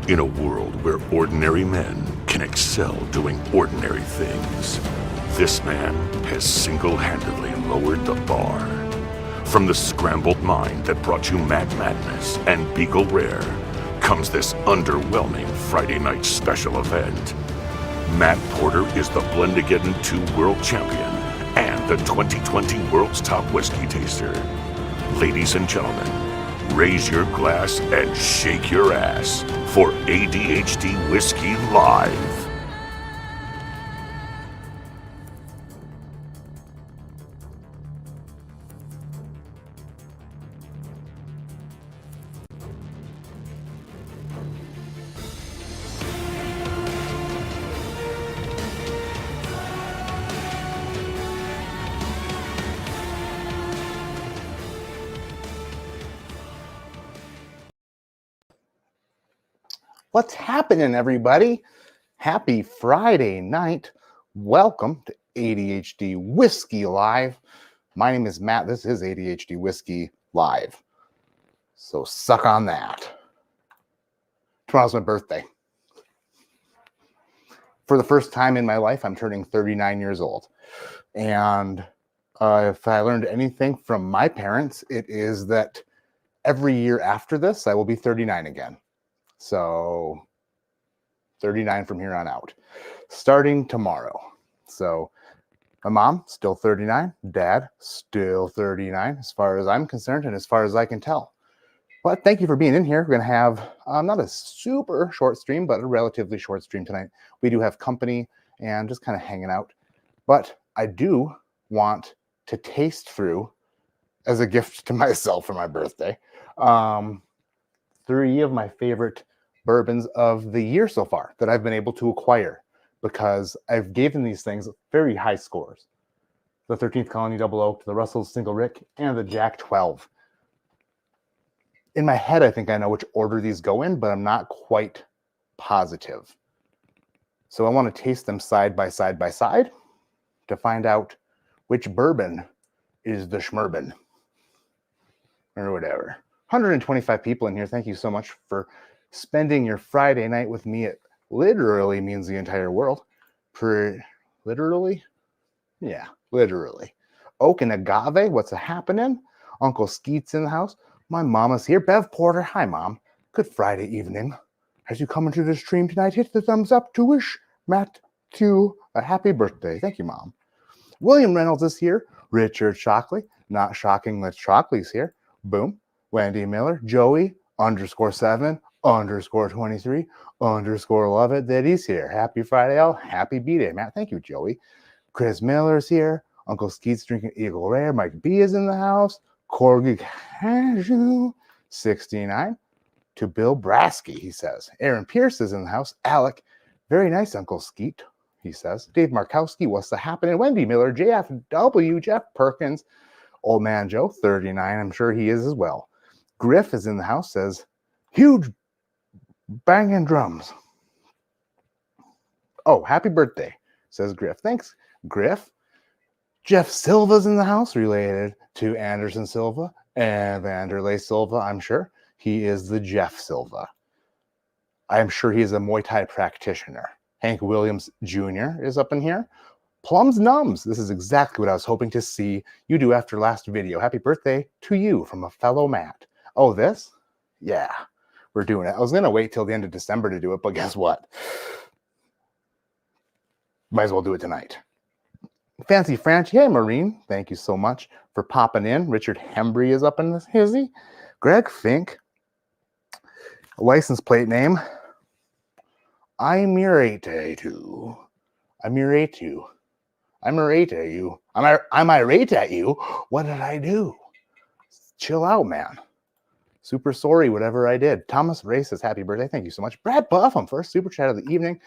In a world where ordinary men can excel doing ordinary things, this man has single-handedly lowered the bar. From the scrambled mind that brought you Mad Madness and Beagle Rare comes this underwhelming Friday night special event. Matt Porter is the Blendigeddon 2 World Champion and the 2020 World's Top Whiskey Taster. Ladies and gentlemen, raise your glass and shake your ass for ADHD Whiskey Live. What's happening, everybody? Happy Friday night. Welcome to ADHD Whiskey Live. My name is Matt. This is ADHD Whiskey Live. So suck on that. Tomorrow's my birthday. For the first time in my life, I'm turning 39 years old. And if I learned anything from my parents, it is that every year after this, I will be 39 again. So 39 from here on out, starting tomorrow. So my mom, still 39. Dad, still 39, as far as I'm concerned and as far as I can tell. But thank you for being in here. We're going to have not a super short stream, but a relatively short stream tonight. We do have company and just kind of hanging out. But I do want to taste through, as a gift to myself for my birthday, 3 of my favorite bourbons of the year so far that I've been able to acquire, because I've given these things very high scores. The 13th Colony Double Oak, the Russell's Single Rick, and the Jack 12. In my head, I think I know which order these go in, but I'm not quite positive. So I want to taste them side by side by side to find out which bourbon is the schmerbin, or whatever. 125 people in here. Thank you so much for spending your Friday night with me. It literally means the entire world. Literally? Yeah, literally. Oak and Agave, what's happening? Uncle Skeet's in the house. My mama's here. Bev Porter, hi mom. Good Friday evening. As you come into the stream tonight, hit the thumbs up to wish Matt to a happy birthday. Thank you, mom. William Reynolds is here. Richard Shockley, not shocking that Shockley's here. Boom. Wendy Miller, Joey, _7, _23, love it that he's here. Happy Friday, all. Happy B-Day, Matt. Thank you, Joey. Chris Miller's here. Uncle Skeet's drinking Eagle Rare. Mike B is in the house. Corgi Cashew, 69. To Bill Brasky, he says. Aaron Pierce is in the house. Alec, very nice, Uncle Skeet, he says. Dave Markowski, what's the happening? Wendy Miller, JFW, Jeff Perkins. Old Man Joe, 39. I'm sure he is as well. Griff is in the house, says, huge banging drums. Oh, happy birthday, says Griff. Thanks, Griff. Jeff Silva's in the house, related to Anderson Silva and Vanderlei Silva, I'm sure. He is the Jeff Silva. I'm sure he is a Muay Thai practitioner. Hank Williams Jr. is up in here. Plums Nums. This is exactly what I was hoping to see you do after last video. Happy birthday to you from a fellow Matt. Oh, this? Yeah, we're doing it. I was going to wait till the end of December to do it, but guess what? Might as well do it tonight. Fancy Franchi. Hey, Maureen. Thank you so much for popping in. Richard Hembry is up in this hizzy. Greg Fink. License plate name. I'm irate you. I'm irate you. I'm irate at you. I'm irate at you. What did I do? Chill out, man. Super sorry, whatever I did. Thomas Ray says, happy birthday. Thank you so much. Brad Buffum, first super chat of the evening.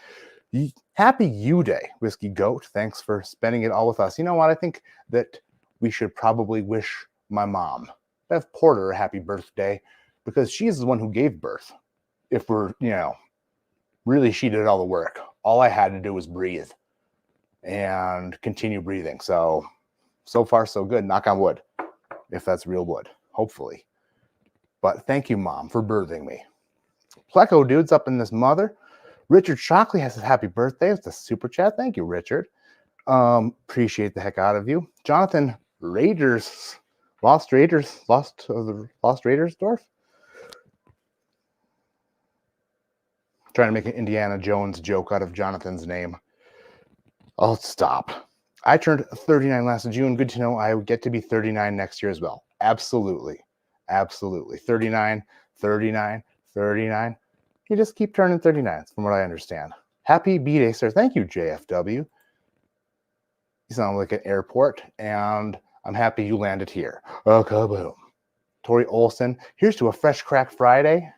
Happy U Day, Whiskey Goat. Thanks for spending it all with us. You know what? I think that we should probably wish my mom, Bev Porter, a happy birthday, because she's the one who gave birth. If we're, really she did all the work. All I had to do was breathe and continue breathing. So far, so good. Knock on wood, if that's real wood, hopefully. But thank you, Mom, for birthing me. Pleco Dude's up in this mother. Richard Shockley has his happy birthday. It's a super chat. Thank you, Richard. Appreciate the heck out of you. Jonathan Lost Raidersdorf. Trying to make an Indiana Jones joke out of Jonathan's name. I'll stop. I turned 39 last June. Good to know I get to be 39 next year as well. Absolutely. Absolutely. 39, 39, 39. You just keep turning 39, from what I understand. Happy B-Day, sir. Thank you, JFW. You sound like an airport, and I'm happy you landed here. Oh, kaboom. Tori Olson, here's to a fresh crack Friday.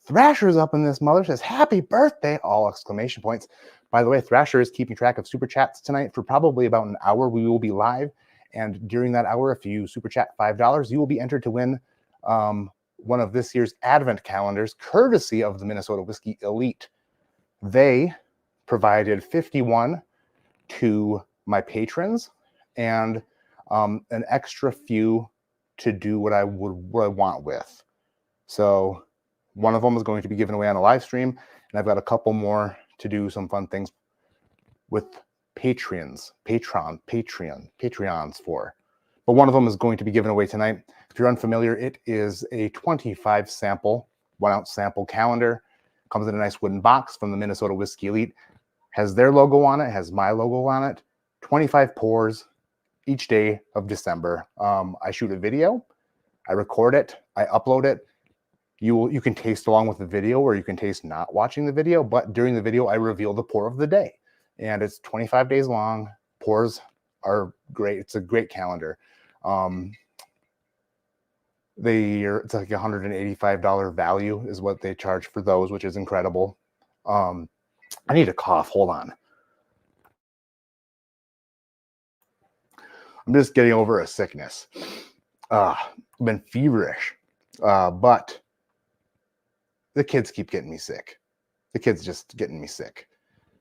Thrasher's up in this mother, says, happy birthday, all exclamation points. By the way, Thrasher is keeping track of super chats tonight for probably about an hour. We will be live, and during that hour, if you super chat $5, you will be entered to win one of this year's advent calendars, courtesy of the Minnesota Whiskey Elite. They provided 51 to my patrons and an extra few to do what I want with. So one of them is going to be given away on a live stream, and I've got a couple more to do some fun things with Patreons for. But one of them is going to be given away tonight. If you're unfamiliar, it is a 25 sample, 1 ounce sample calendar. Comes in a nice wooden box from the Minnesota Whiskey Elite. Has their logo on it, has my logo on it. 25 pours each day of December. I shoot a video, I record it, I upload it. You can taste along with the video, or you can taste not watching the video, but during the video, I reveal the pour of the day. And it's 25 days long. Pours are great. It's a great calendar. It's like $185 value is what they charge for those, which is incredible. I need a cough. Hold on. I'm just getting over a sickness. I've been feverish, but the kids keep getting me sick. The kids just getting me sick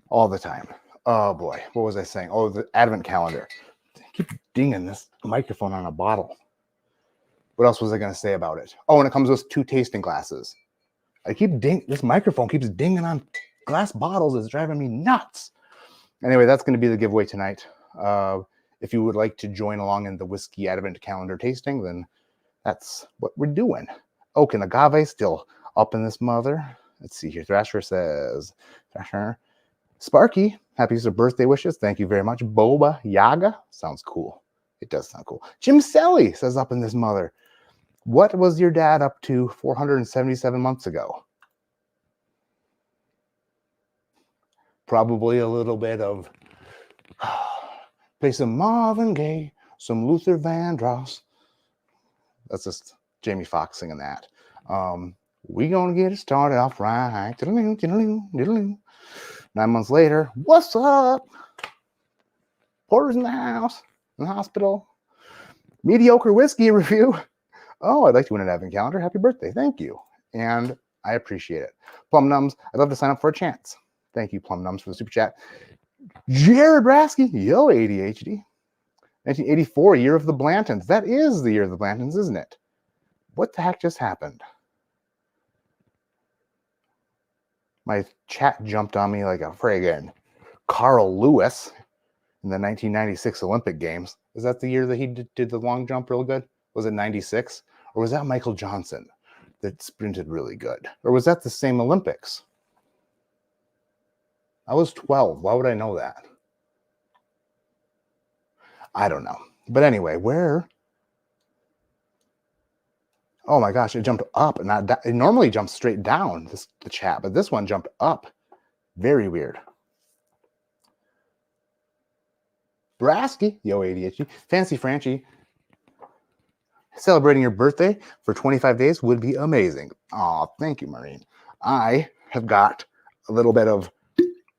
all the time. Oh boy, what was I saying? Oh, the advent calendar. I keep dinging this microphone on a bottle. What else was I going to say about it? Oh, and it comes with 2 tasting glasses. This microphone keeps dinging on glass bottles. It's driving me nuts. Anyway, that's going to be the giveaway tonight. If you would like to join along in the whiskey advent calendar tasting, then that's what we're doing. Oak and agave still up in this mother. Let's see here. Thrasher says, Sparky, happy birthday wishes. Thank you very much. Boba Yaga. Sounds cool. It does sound cool. Jim Selly says, up in this mother. What was your dad up to 477 months ago? Probably a little bit of play some Marvin Gaye, some Luther Vandross. That's just Jamie Foxx singing that. We gonna get it started off right. 9 months later, what's up? Porter's in the house, in the hospital. Mediocre whiskey review. Oh, I'd like to win an advent calendar. Happy birthday. Thank you. And I appreciate it. Plum Nums, I'd love to sign up for a chance. Thank you, Plum Nums, for the super chat. Jared Rasky, yo, ADHD. 1984, year of the Blantons. That is the year of the Blantons, isn't it? What the heck just happened? My chat jumped on me like a friggin' Carl Lewis in the 1996 Olympic Games. Is that the year that he did the long jump real good? Was it 96? Or was that Michael Johnson that sprinted really good? Or was that the same Olympics? I was 12. Why would I know that? I don't know. But anyway, where? Oh my gosh, it jumped up and not down. It normally jumps straight down, the chat, but this one jumped up. Very weird. Brasky, yo, ADHD. Fancy Franchi. Celebrating your birthday for 25 days would be amazing. Aw, thank you, Maureen. I have got a little bit of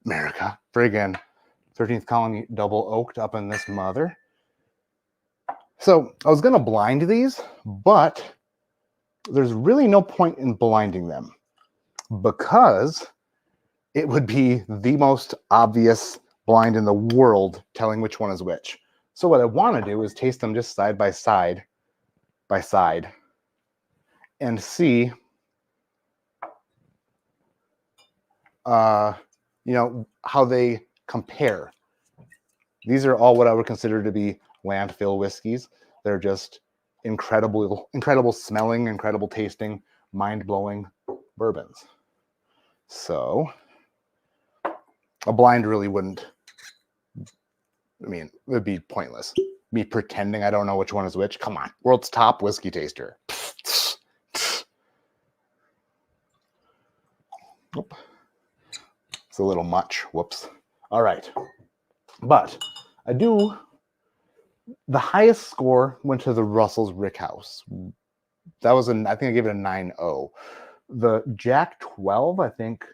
America, friggin' 13th colony double oaked up in this mother. So I was going to blind these, but there's really no point in blinding them because it would be the most obvious blind in the world telling which one is which. So what I want to do is taste them just side by side and see how they compare. These are all what I would consider to be landfill whiskeys. They're just incredible smelling, incredible tasting, mind-blowing bourbons. So a blind really wouldn't, it would be pointless. Me pretending I don't know which one is which. Come on, world's top whiskey taster. Oop. It's a little much. Whoops. All right. But the highest score went to the Russell's Rickhouse. That was I think I gave it a 9.0. The Jack 12, I think,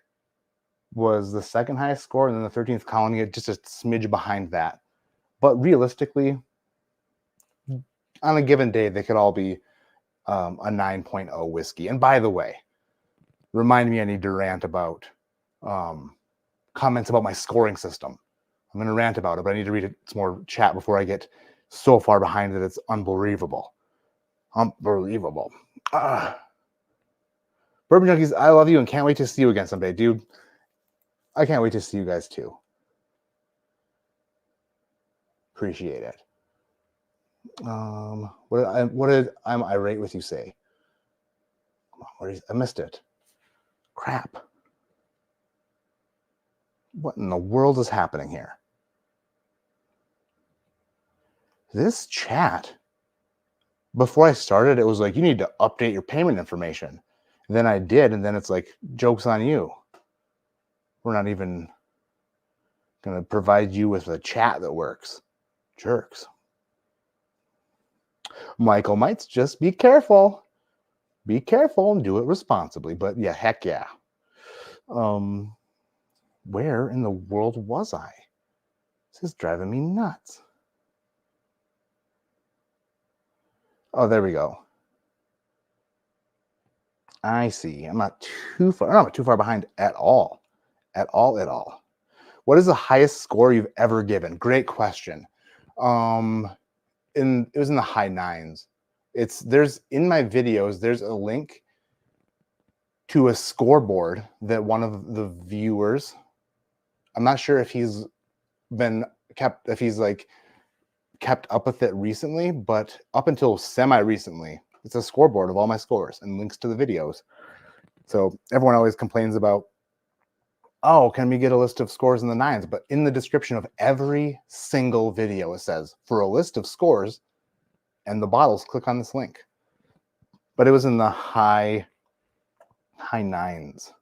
was the second highest score, and then the 13th Colony, just a smidge behind that. But realistically, on a given day, they could all be a 9.0 whiskey. And by the way, remind me I need to rant about comments about my scoring system. I'm going to rant about it, but I need to read some more chat before I get so far behind that it's unbelievable. Unbelievable. Bourbon Junkies, I love you and can't wait to see you again someday, dude. I can't wait to see you guys too. Appreciate it. What did I'm irate with you say? I missed it. Crap. What in the world is happening here? This chat, before I started, it was like, you need to update your payment information. And then I did, and then it's like, joke's on you. We're not even going to provide you with a chat that works. Jerks. Michael Mites, just be careful. Be careful and do it responsibly. But yeah, heck yeah. Where in the world was I? This is driving me nuts. Oh, there we go. I see. I'm not too far behind at all. At all. What is the highest score you've ever given? Great question. It was in the high 9s. There's in my videos, there's a link to a scoreboard that one of the viewers, I'm not sure if he's kept up with it recently, but up until semi-recently, it's a scoreboard of all my scores and links to the videos. So everyone always complains about, oh, can we get a list of scores in the 9s? But in the description of every single video, it says, for a list of scores and the bottles, click on this link. But it was in the high 9s.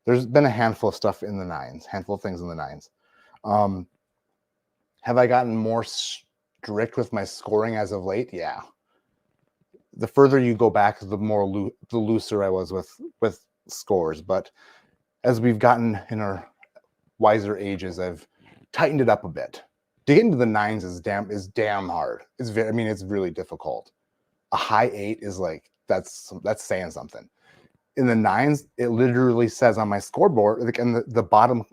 There's been a handful of stuff in the 9s, handful of things in the 9s. Have I gotten more strict with my scoring as of late? Yeah. The further you go back, the looser I was with scores. But as we've gotten in our wiser ages, I've tightened it up a bit. To get into the 9s is damn hard. It's really difficult. A high 8 is like, that's saying something. In the 9s, it literally says on my scoreboard, like in the bottom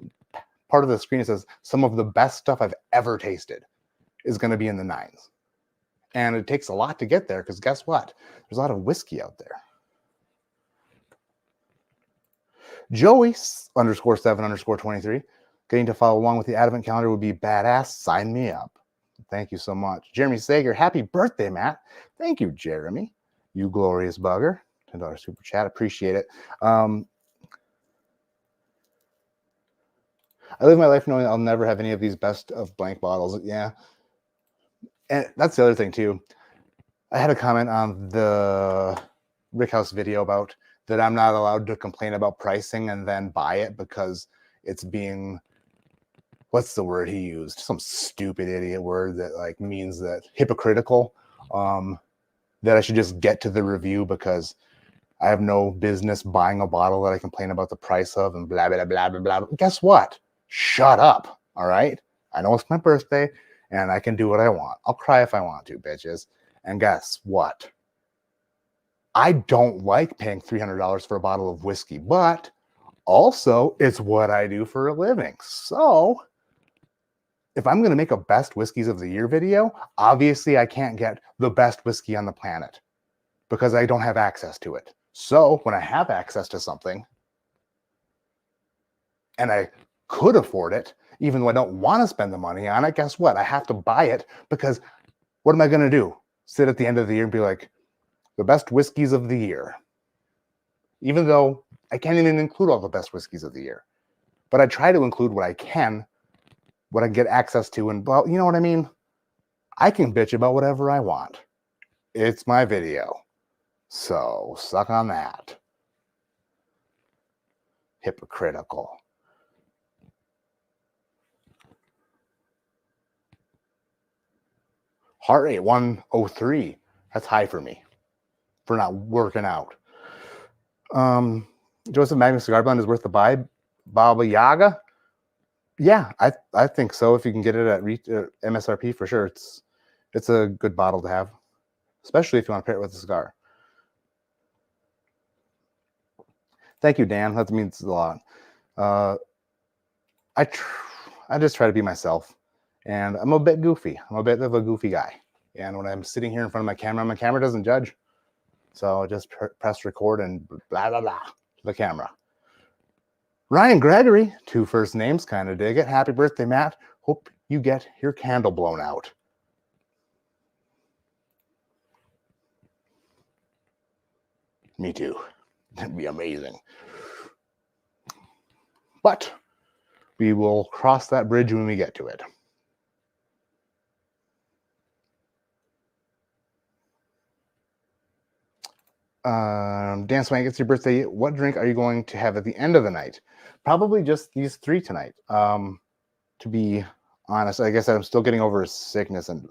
part of the screen, it says some of the best stuff I've ever tasted is going to be in the 9s. And it takes a lot to get there, because guess what? There's a lot of whiskey out there. Joey _7_23. Getting to follow along with the Advent calendar would be badass. Sign me up. Thank you so much. Jeremy Sager, happy birthday, Matt. Thank you, Jeremy. You glorious bugger. $10 super chat. Appreciate it. I live my life knowing I'll never have any of these best of blank bottles. Yeah. And that's the other thing, too. I had a comment on the Rickhouse video about that I'm not allowed to complain about pricing and then buy it because it's being, what's the word he used? Some stupid idiot word that means that hypocritical, that I should just get to the review because I have no business buying a bottle that I complain about the price of and blah, blah, blah, blah, blah. Guess what? Shut up. All right. I know it's my birthday and I can do what I want. I'll cry if I want to, bitches. And guess what? I don't like paying $300 for a bottle of whiskey, but also it's what I do for a living. So if I'm going to make a best whiskeys of the year video, obviously I can't get the best whiskey on the planet because I don't have access to it. So when I have access to something, and I could afford it, even though I don't want to spend the money on it, guess what? I have to buy it because what am I going to do? Sit at the end of the year and be like, the best whiskeys of the year. Even though I can't even include all the best whiskeys of the year. But I try to include what I can, what I get access to, and, well, you know what I mean? I can bitch about whatever I want. It's my video. So, suck on that. Hypocritical. Heart rate 103. That's high for me for not working out. Joseph Magnus Cigar Blend is worth the buy. Baba Yaga. Yeah, I think so. If you can get it at MSRP, for sure, it's a good bottle to have, especially if you want to pair it with a cigar. Thank you, Dan. That means a lot. I just try to be myself, and I'm a bit goofy. I'm a bit of a goofy guy, and when I'm sitting here in front of my camera doesn't judge. So I just press record and blah blah blah to the camera. Ryan Gregory, 2 first names, kind of dig it. Happy birthday, Matt. Hope you get your candle blown out. Me too. That'd be amazing. But we will cross that bridge when we get to it. Dan Swank, it's your birthday. What drink are you going to have at the end of the night? Probably just these 3 tonight. To be honest, I guess I'm still getting over sickness and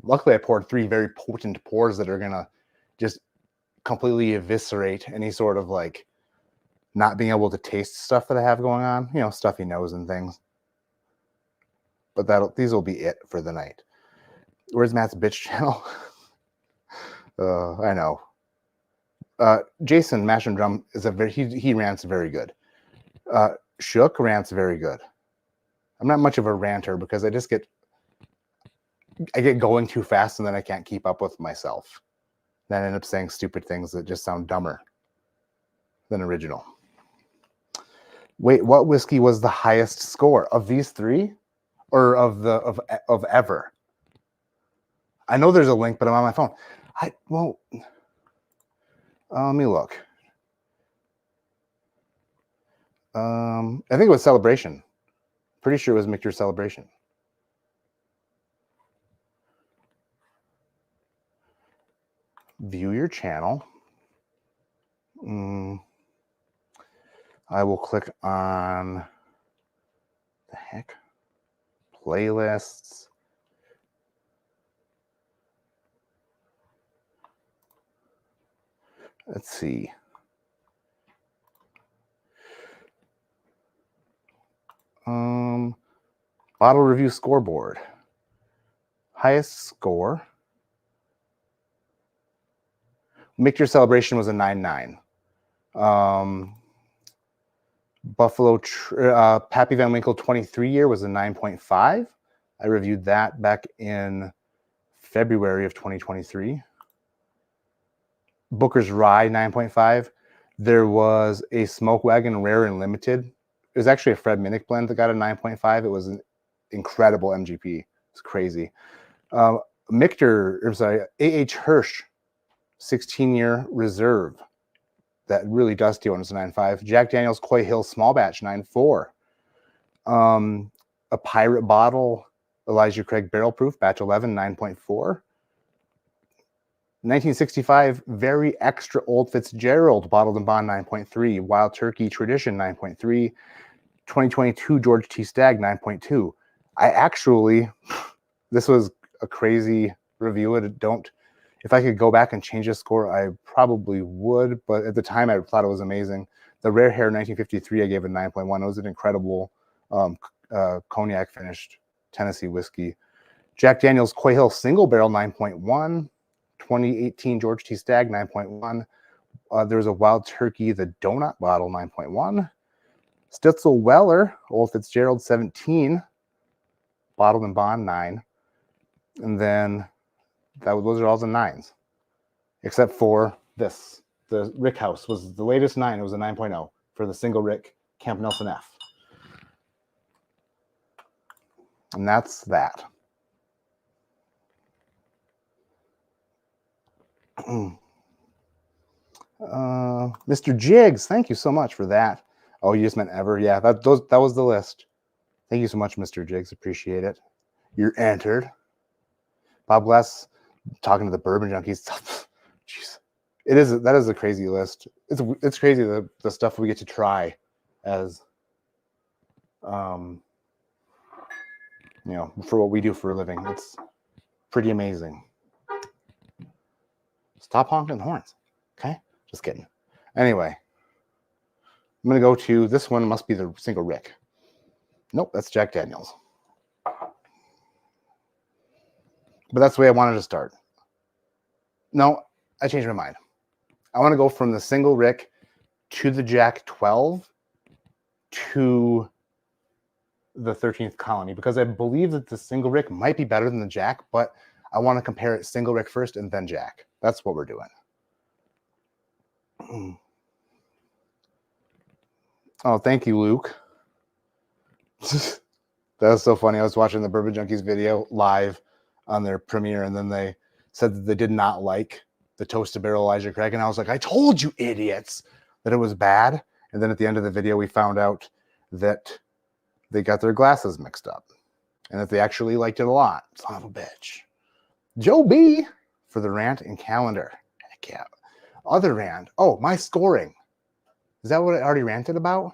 luckily I poured 3 very potent pours that are gonna just completely eviscerate any sort of like not being able to taste stuff that I have going on, you know, stuffy nose and things. But these will be it for the night. Where's Matt's bitch channel? I know. Jason Mash and Drum is he rants very good. Shook rants very good. I'm not much of a ranter because I get going too fast and then I can't keep up with myself. Then I end up saying stupid things that just sound dumber than original. Wait, what whiskey was the highest score of these 3, or of ever? I know there's a link, but I'm on my phone. Let me look. I think it was Celebration. Pretty sure it was Michter's Celebration. View your channel. I will click on the heck playlists. Let's see. Bottle review scoreboard. Highest score. Michter's Celebration was a 9.9. Buffalo Pappy Van Winkle 23 year was a 9.5. I reviewed that back in February of 2023. Booker's Rye 9.5. There was a Smoke Wagon Rare and Limited. It was actually a Fred Minnick blend that got a 9.5. It was an incredible MGP. It's crazy. A.H. Hirsch 16-year reserve. That really dusty one was a 9.5. Jack Daniel's Coy Hill Small Batch 9.4. A Pirate Bottle Elijah Craig Barrel Proof Batch 11 9.4. 1965 Very Extra Old Fitzgerald Bottled and Bond 9.3. Wild Turkey Tradition 9.3. 2022 George T. Stagg 9.2. This was a crazy review. If I could go back and change this score, I probably would, but at the time I thought it was amazing. The Rare Hair 1953, I gave a 9.1. It was an incredible cognac finished Tennessee whiskey. Jack Daniel's Coy Hill Single Barrel 9.1. 2018 George T. Stagg 9.1. There was a Wild Turkey, the Donut Bottle 9.1. Stitzel Weller Old Fitzgerald 17. Bottled and Bond 9. And then those are all the 9s, except for this. The Rick House was the latest 9. It was a 9.0. for the single Rick Camp Nelson F. And that's that. Mr. Jiggs, thank you so much for that. Oh, you just meant ever. Yeah, that was the list. Thank you so much, Mr. Jiggs. Appreciate it. You're entered. Bob Glass talking to the Bourbon Junkies. Jeez. That is a crazy list. It's crazy the stuff we get to try as for what we do for a living. It's pretty amazing. Stop honking the horns. Okay? Just kidding. Anyway, I'm going to go to this one. Must be the single Rick. Nope, that's Jack Daniels. But that's the way I wanted to start. No, I changed my mind. I want to go from the single Rick to the Jack 12 to the 13th Colony, because I believe that the single Rick might be better than the Jack, but I want to compare it single Rick first and then Jack. That's what we're doing. Oh, thank you, Luke. That was so funny. I was watching the Bourbon Junkies video live on their premiere, and then they said that they did not like the Toasted Barrel Elijah Craig, and I was like, I told you idiots that it was bad. And then at the end of the video, we found out that they got their glasses mixed up and that they actually liked it a lot. Son of a bitch. Joe B for the rant and calendar. Heck yeah. Other rant. Oh, my scoring. Is that what I already ranted about?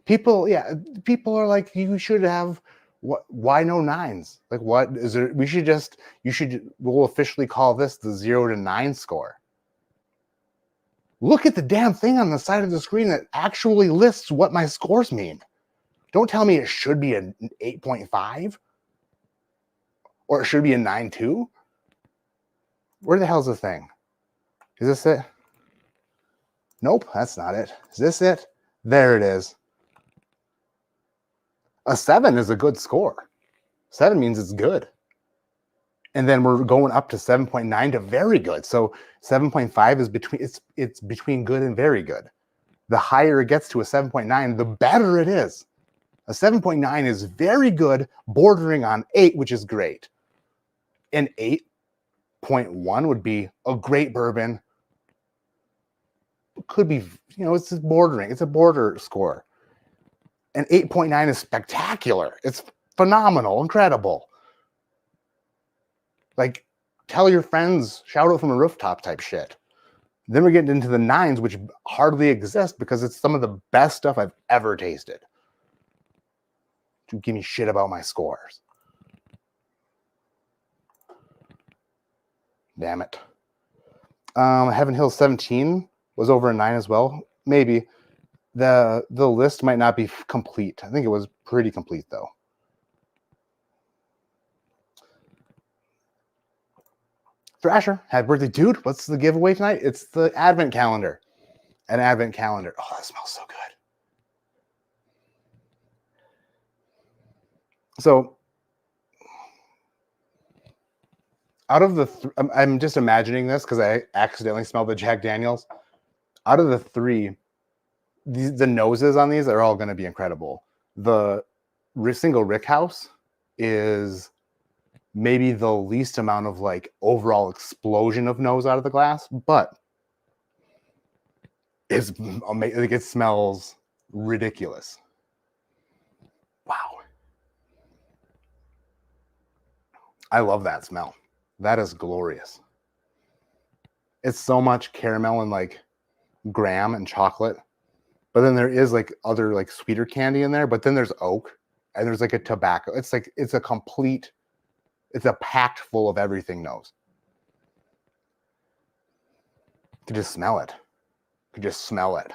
People are like, you should have why no nines? Like, what is it? We'll officially call this the 0 to 9 score. Look at the damn thing on the side of the screen that actually lists what my scores mean. Don't tell me it should be an 8.5 or it should be a 9.2. Where the hell's the thing? Is this it? Nope, that's not it. Is this it? There it is. A 7 is a good score. 7 means it's good. And then we're going up to 7.9 to very good. So 7.5 is it's between good and very good. The higher it gets to a 7.9, the better it is. A 7.9 is very good, bordering on 8, which is great. An 8.1 would be a great bourbon. Could be, it's just bordering. It's a border score. An 8.9 is spectacular. It's phenomenal, incredible. Like, tell your friends, shout out from a rooftop type shit. Then we're getting into the 9s, which hardly exist because it's some of the best stuff I've ever tasted. Don't give me shit about my scores. Damn it. Heaven Hill 17 was over a 9 as well. Maybe. The list might not be complete. I think it was pretty complete, though. Thrasher, happy birthday, dude. What's the giveaway tonight? It's the advent calendar. An advent calendar. Oh, that smells so good. So, out of the I'm just imagining this because I accidentally smelled the Jack Daniels. Out of the 3, the noses on these are all going to be incredible. The single Rick House is maybe the least amount of like overall explosion of nose out of the glass, but it's amazing. Like, it smells ridiculous. Wow. I love that smell. That is glorious. It's so much caramel and like graham and chocolate. But then there is like other like sweeter candy in there. But then there's oak and there's like a tobacco. It's like it's a packed full of everything nose. You can just smell it. You can just smell it.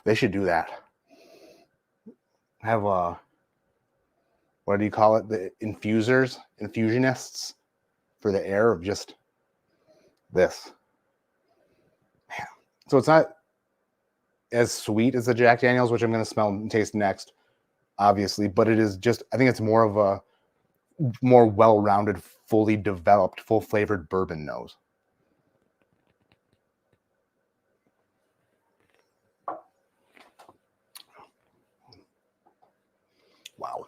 They should do that. Have what do you call it? The infusionists for the air of just this. Man. So it's not as sweet as the Jack Daniels, which I'm going to smell and taste next, obviously, but it is just, I think it's more of a more well-rounded, fully developed, full-flavored bourbon nose. Wow.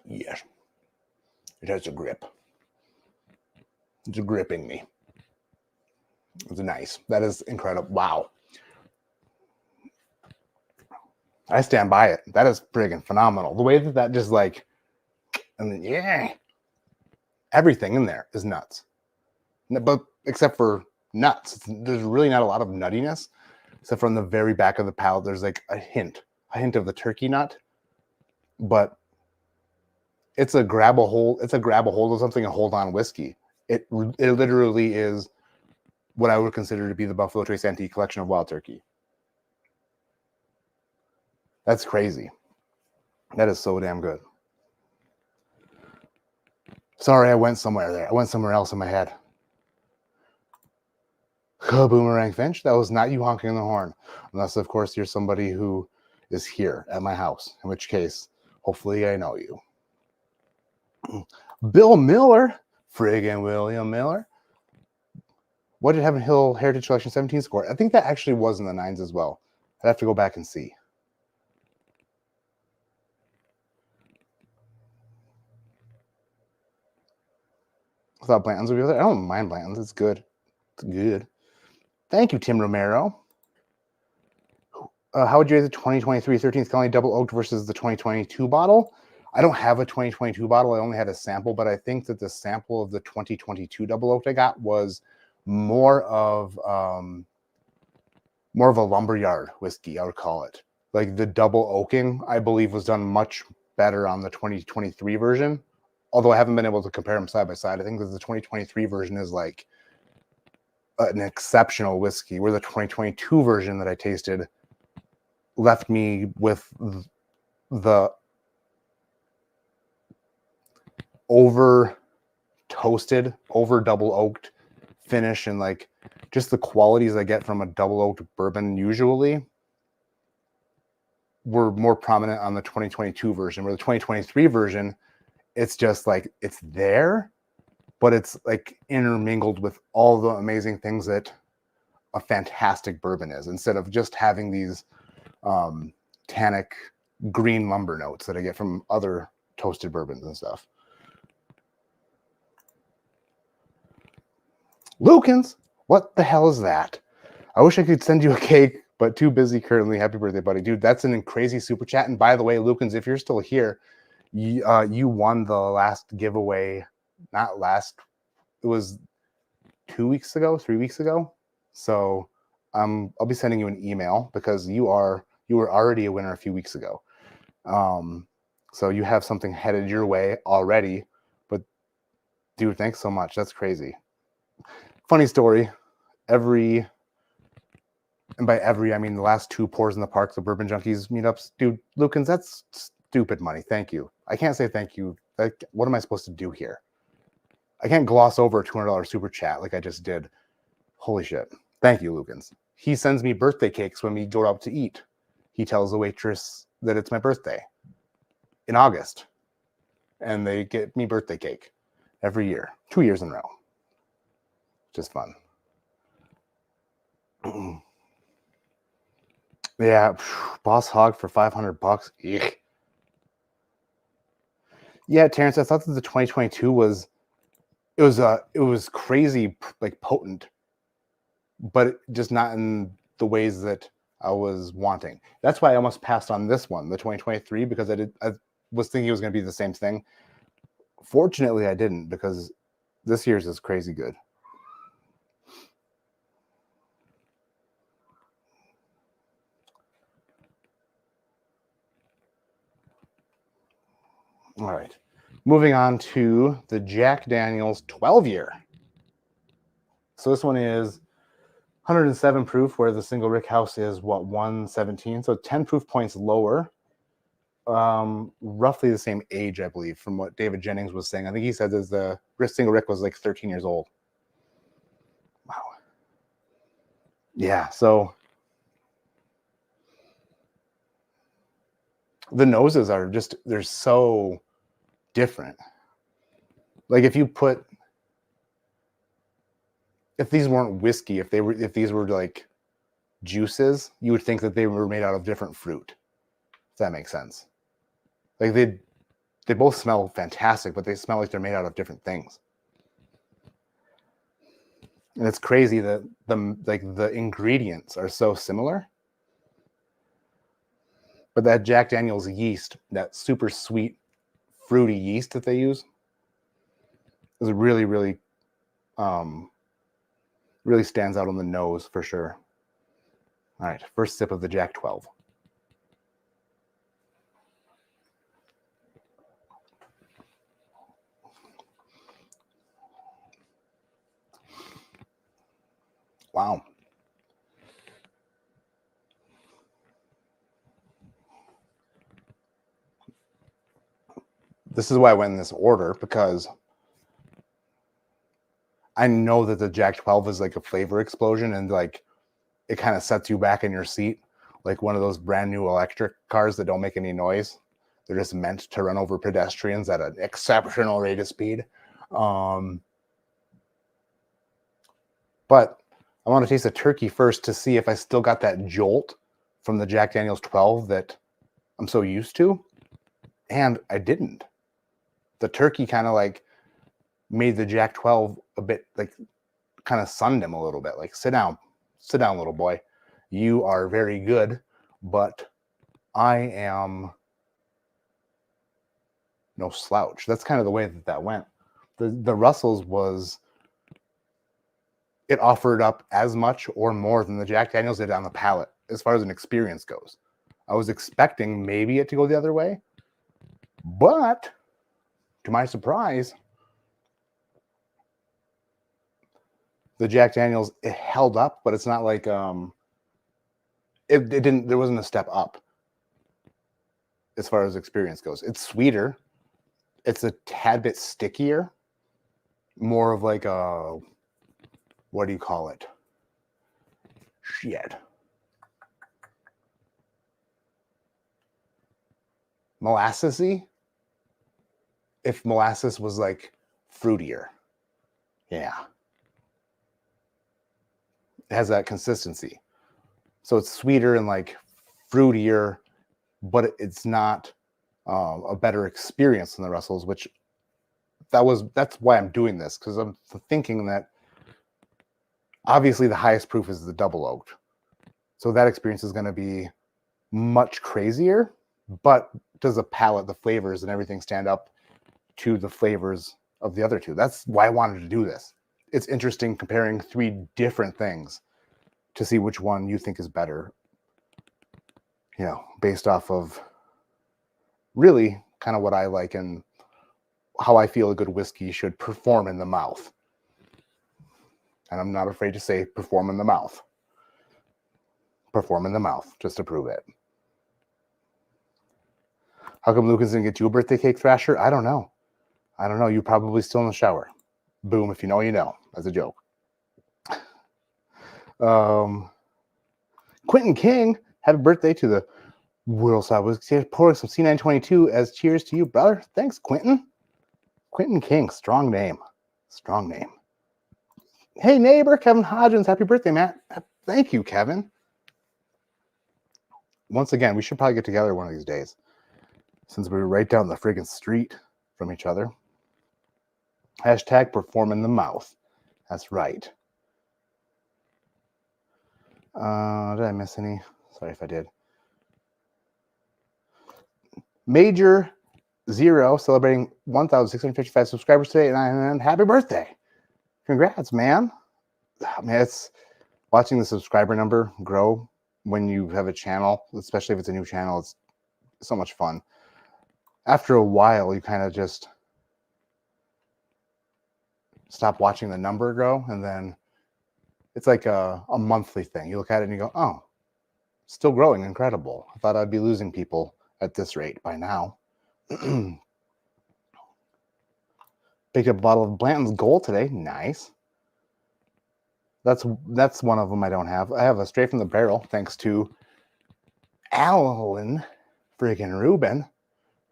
Yes. It has a grip. It's gripping me. It's nice. That is incredible. Wow. I stand by it. That is friggin' phenomenal. The way that just like, and then, yeah, everything in there is nuts. But except for nuts, there's really not a lot of nuttiness. Except from the very back of the palate, there's like a hint of the turkey nut. But it's a grab a hold of something and hold on whiskey. It literally is what I would consider to be the Buffalo Trace Antique Collection of Wild Turkey. That's crazy. That is so damn good. Sorry, I went somewhere there. I went somewhere else in my head. Boomerang Finch, that was not you honking the horn. Unless, of course, you're somebody who is here at my house, in which case, hopefully I know you. Bill Miller, friggin' William Miller. What did Heaven Hill Heritage Collection 17 score? I think that actually was in the 9s as well. I'd have to go back and see. I thought Blanton's would be there. I don't mind Blanton's. It's good. It's good. Thank you, Tim Romero. How would you rate the 2023 13th Colony Double Oaked versus the 2022 bottle? I don't have a 2022 bottle. I only had a sample, but I think that the sample of the 2022 Double Oaked I got was more of a lumberyard whiskey, I would call it. Like the double oaking, I believe, was done much better on the 2023 version. Although I haven't been able to compare them side by side. I think that the 2023 version is like an exceptional whiskey, where the 2022 version that I tasted left me with the over toasted, over double oaked finish, and like just the qualities I get from a double oaked bourbon usually were more prominent on the 2022 version, where the 2023 version, it's just like it's there, but it's like intermingled with all the amazing things that a fantastic bourbon is, instead of just having these tannic green lumber notes that I get from other toasted bourbons and stuff. Lukens, what the hell is that? I wish I could send you a cake, but too busy currently. Happy birthday, buddy. Dude, that's an crazy super chat. And by the way, Lukens, if you're still here, you won the last giveaway. Not last, it was 2 weeks ago, 3 weeks ago. So I'll be sending you an email because you were already a winner a few weeks ago. So you have something headed your way already. But dude, thanks so much. That's crazy. Funny story. And by every, I mean the last 2 Pours in the Park, the Bourbon Junkies meetups. Dude, Lukens, that's stupid money. Thank you. I can't say thank you. Like, what am I supposed to do here? I can't gloss over a $200 super chat like I just did. Holy shit. Thank you, Lukens. He sends me birthday cakes when we go out to eat. He tells the waitress that it's my birthday in August. And they get me birthday cake every year, 2 years in a row. Just fun. Yeah, Boss Hog for $500. Eek. Yeah, Terrence, I thought that the 2022 was crazy, like potent, but just not in the ways that I was wanting. That's why I almost passed on this one, the 2023, because I was thinking it was going to be the same thing. Fortunately, I didn't, because this year's is crazy good. All right. Moving on to the Jack Daniel's 12-year. So this one is 107 proof, where the single rick house is, 117. So 10 proof points lower. Roughly the same age, I believe, from what David Jennings was saying. I think he said that the single rick was like 13 years old. Wow. Yeah, so the noses are just, they're so different. Like if you put if these weren't whiskey, if these were like juices, you would think that they were made out of different fruit. If that makes sense. Like they both smell fantastic, but they smell like they're made out of different things. And it's crazy that the ingredients are so similar. But that Jack Daniel's yeast, that super sweet, fruity yeast that they use, is really, really, really stands out on the nose for sure. All right, first sip of the Jack 12. Wow. This is why I went in this order, because I know that the Jack 12 is like a flavor explosion, and like it kind of sets you back in your seat, like one of those brand new electric cars that don't make any noise. They're just meant to run over pedestrians at an exceptional rate of speed. But I want to taste the turkey first to see if I still got that jolt from the Jack Daniel's 12 that I'm so used to. And I didn't. The turkey kind of like made the Jack 12 a bit like kind of sunned him a little bit. Like, sit down, little boy. You are very good, but I am no slouch. That's kind of the way that went. The Russell's was, it offered up as much or more than the Jack Daniel's did on the palate as far as an experience goes. I was expecting maybe it to go the other way, but to my surprise, the Jack Daniel's, it held up, but it's not like it didn't, there wasn't a step up as far as experience goes. It's sweeter. It's a tad bit stickier, more of like a, what do you call it? Shit. Molassesy? If molasses was like fruitier. Yeah. It has that consistency. So it's sweeter and like fruitier, but it's not a better experience than the Russells, which that's why I'm doing this, because I'm thinking that obviously the highest proof is the double oaked. So that experience is going to be much crazier, but does the palate, the flavors and everything stand up to the flavors of the other two? That's why I wanted to do this. It's interesting comparing three different things to see which one you think is better, you know, based off of really kind of what I like and how I feel a good whiskey should perform in the mouth. And I'm not afraid to say perform in the mouth. Perform in the mouth, just to prove it. How come Lucas didn't get you a birthday cake, Thrasher? I don't know. You're probably still in the shower. Boom, if you know, you know. As a joke. Quentin King, happy birthday to the World Side Whiskey. Pouring some C922 as cheers to you, brother. Thanks, Quentin. Quentin King, strong name. Strong name. Hey, neighbor, Kevin Hodgins. Happy birthday, Matt. Thank you, Kevin. Once again, we should probably get together one of these days, since we're right down the friggin' street from each other. Hashtag perform in the mouth. That's right. Did I miss any? Sorry if I did. Major Zero celebrating 1,655 subscribers today, and happy birthday. Congrats, man. I mean, it's watching the subscriber number grow when you have a channel, especially if it's a new channel. It's so much fun. After a while, you kind of just stop watching the number grow, and then it's like a monthly thing. You look at it and you go, oh, still growing, incredible. I thought I'd be losing people at this rate by now. Picked up a bottle of Blanton's Gold today. Nice. That's one of them I don't have. I have a straight from the barrel, thanks to Alan friggin' Rubin,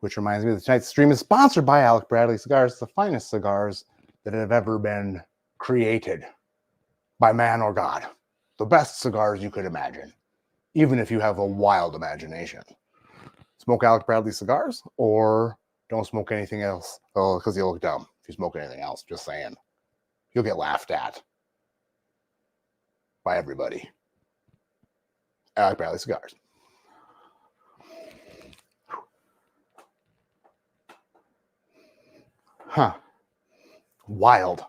which reminds me that tonight's stream is sponsored by Alec Bradley Cigars, the finest cigars that have ever been created. by man or God. The best cigars you could imagine, even if you have a wild imagination. Smoke Alec Bradley cigars or don't smoke anything else. Oh, because you look dumb if you smoke anything else. Just saying. You'll get laughed at by everybody. Alec Bradley cigars. Huh. Wild.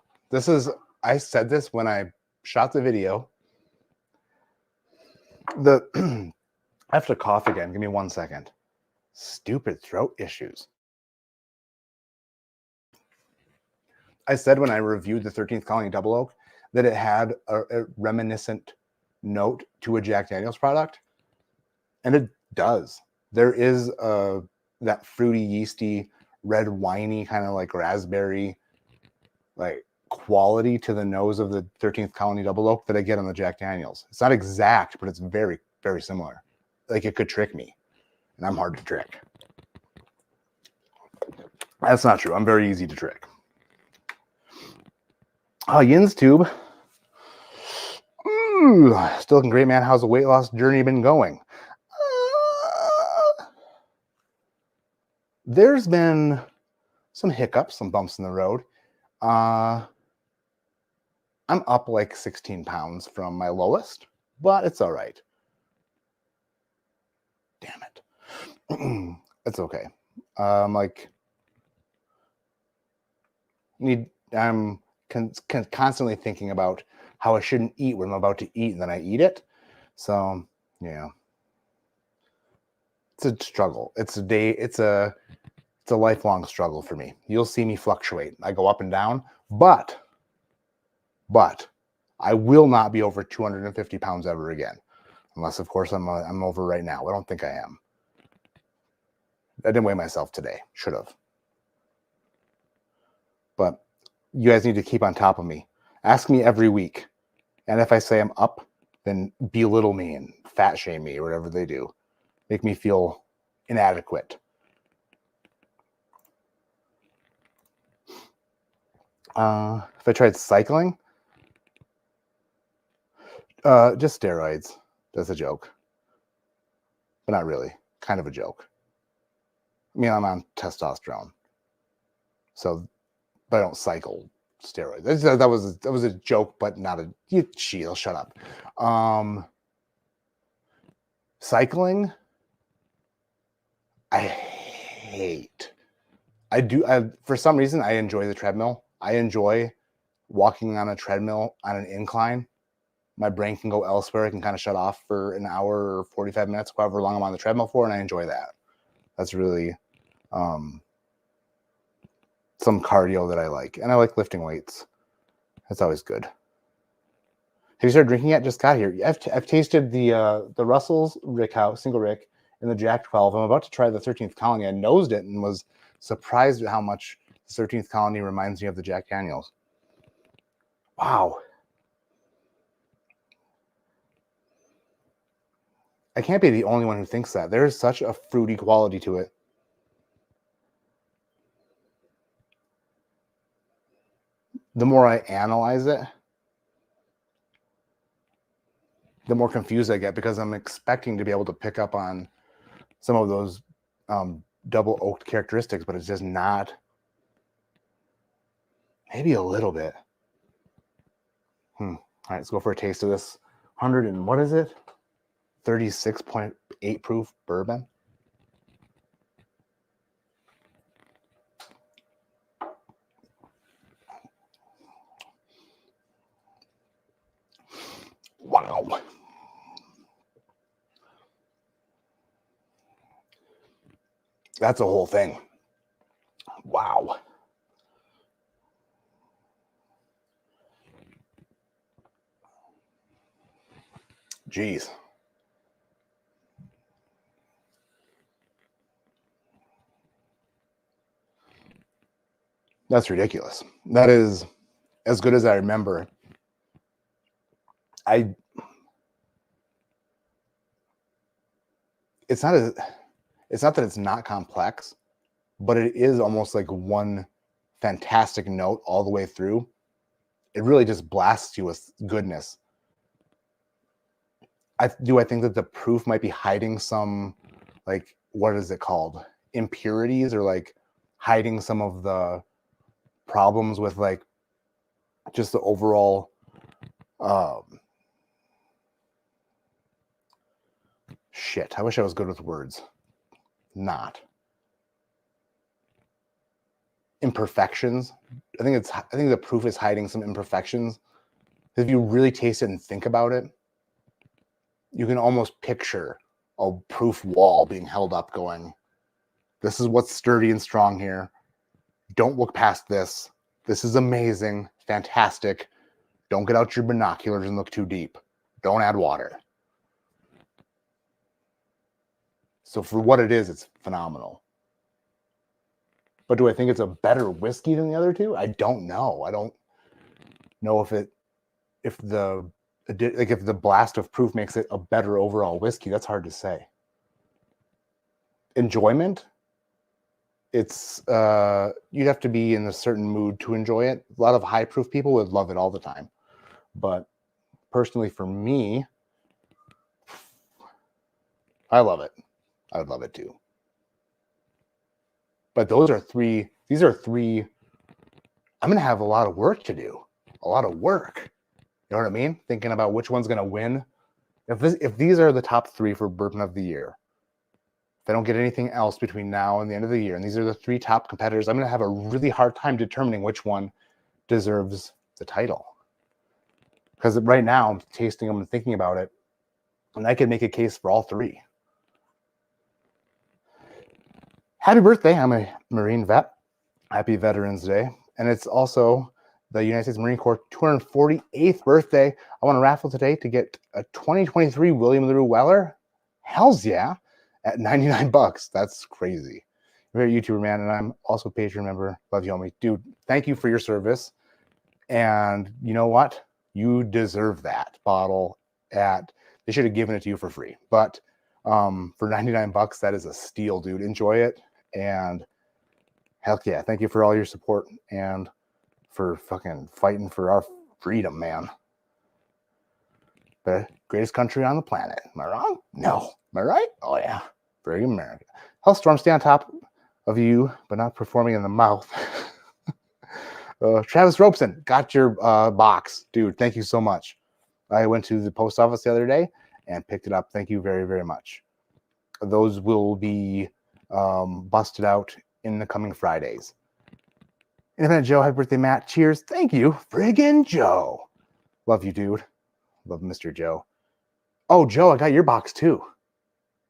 I said this when I shot the video. I have to cough again. Give me 1 second. Stupid throat issues. I said when I reviewed the 13th Colony Double Oak that it had a reminiscent note to a Jack Daniels product. And it does. There is that fruity, yeasty, red winey kind of like raspberry like quality to the nose of the 13th Colony Double Oak that I get on the Jack Daniels. It's not exact, but it's very, very similar. Like it could trick me, and I'm hard to trick. That's not true. I'm very easy to trick. Oh, Yin's Tube. Still looking great, man. How's the weight loss journey been going? There's been some hiccups, some bumps in the road. I'm up like 16 pounds from my lowest, but it's all right. Damn it. It's okay. I'm constantly thinking about how I shouldn't eat when I'm about to eat, and then I eat it. So, yeah. It's a struggle. It's a lifelong struggle for me. You'll see me fluctuate. I go up and down, but I will not be over 250 pounds ever again. Unless, of course, I'm over right now. I don't think I am. I didn't weigh myself today. Should have. But you guys need to keep on top of me. Ask me every week. And if I say I'm up, then belittle me and fat shame me or whatever they do. Make me feel inadequate. If I tried cycling, just steroids. That's a joke. But not really. Kind of a joke. I mean, I'm on testosterone. So, but I don't cycle steroids. That was a joke, but not a... She'll shut up. Cycling, I hate. For some reason, I enjoy the treadmill. I enjoy walking on a treadmill on an incline. My brain can go elsewhere. I can kind of shut off for an hour or 45 minutes, however long I'm on the treadmill for, and I enjoy that. That's really some cardio that I like. And I like lifting weights. That's always good. Have you started drinking yet? Just got here. I've tasted the Russell's Rick House, Single Rick, and the Jack 12. I'm about to try the 13th Colony. I nosed it and was surprised at how much the 13th Colony reminds me of the Jack Daniels. Wow. I can't be the only one who thinks that. There is such a fruity quality to it. The more I analyze it, the more confused I get because I'm expecting to be able to pick up on some of those double oaked characteristics, but it's just not. Maybe a little bit. All right, let's go for a taste of this 100 and what is it? 36.8 proof bourbon. Wow. That's a whole thing. Wow. Jeez. That's ridiculous. That is as good as I remember. It's not that it's not complex, but it is almost like one fantastic note all the way through. It really just blasts you with goodness. I think that the proof might be hiding some, like, what is it called? Impurities, or like hiding some of the problems with like just the overall shit. I wish I was good with words. Not imperfections. I think the proof is hiding some imperfections. If you really taste it and think about it, you can almost picture a proof wall being held up going, this is what's sturdy and strong here. Don't look past this. This is amazing, fantastic. Don't get out your binoculars and look too deep. Don't add water. So for what it is, it's phenomenal. But do I think it's a better whiskey than the other two? I don't know. I don't know if the blast of proof makes it a better overall whiskey. That's hard to say. Enjoyment, it's you'd have to be in a certain mood to enjoy it. A lot of high proof people would love it all the time, but personally for me, I love it. I would love it too. But these are three I'm gonna have a lot of work to do. A lot of work. You know what I mean? Thinking about which one's gonna win. If these are the top three for Bourbon of the Year, if I don't get anything else between now and the end of the year, and these are the three top competitors, I'm gonna have a really hard time determining which one deserves the title. Because right now I'm tasting them and thinking about it, and I could make a case for all three. Happy birthday. I'm a Marine vet. Happy Veterans Day. And it's also the United States Marine Corps 248th birthday. I want to raffle today to get a 2023 William LaRue Weller. Hells yeah. At $99. That's crazy. You're a YouTuber, man. And I'm also a Patreon member. Love you, homie. Dude, thank you for your service. And you know what? You deserve that bottle they should have given it to you for free. But for $99, that is a steal, dude. Enjoy it. And heck yeah, thank you for all your support and for fucking fighting for our freedom, man. The greatest country on the planet. Am I wrong? No. Am I right? Oh yeah. Very American. Hellstorm, stay on top of you, but not performing in the mouth. Travis Robeson, got your box. Dude, thank you so much. I went to the post office the other day and picked it up. Thank you very, very much. Those will be busted out in the coming Fridays. Independent Joe, happy birthday, Matt. Cheers. Thank you, friggin' Joe. Love you, dude. Love Mr. Joe. Oh, Joe, I got your box too.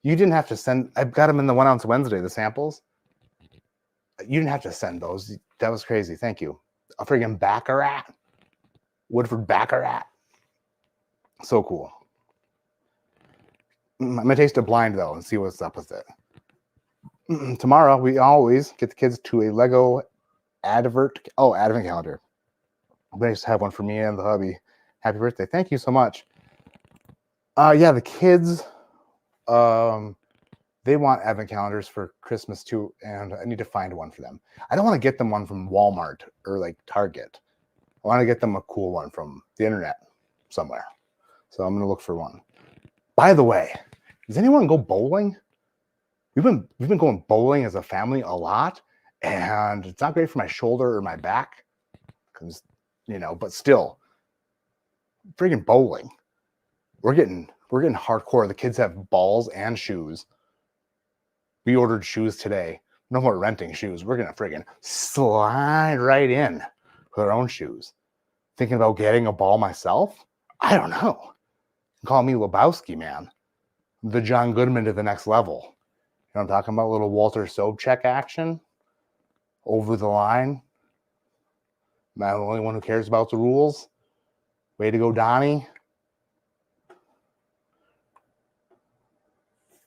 You didn't have to send. I've got them in the 1 ounce Wednesday, the samples. You didn't have to send those. That was crazy. Thank you. A friggin' Baccarat. Woodford Baccarat. So cool. I'm going to taste it blind, though, and see what's up with it. Tomorrow, we always get the kids to a Lego advent calendar. I'm going to have one for me and the hubby. Happy birthday. Thank you so much. Yeah, the kids, they want advent calendars for Christmas, too, and I need to find one for them. I don't want to get them one from Walmart or, like, Target. I want to get them a cool one from the internet somewhere. So I'm going to look for one. By the way, does anyone go bowling? We've been going bowling as a family a lot, and it's not great for my shoulder or my back, because but still, freaking bowling. We're getting hardcore. The kids have balls and shoes. We ordered shoes today. No more renting shoes. We're gonna friggin' slide right in with our own shoes. Thinking about getting a ball myself? I don't know. Call me Lebowski, man. The John Goodman to the next level. You know what I'm talking about? A little Walter Sobchak action. Over the line. Am I the only one who cares about the rules? Way to go, Donnie.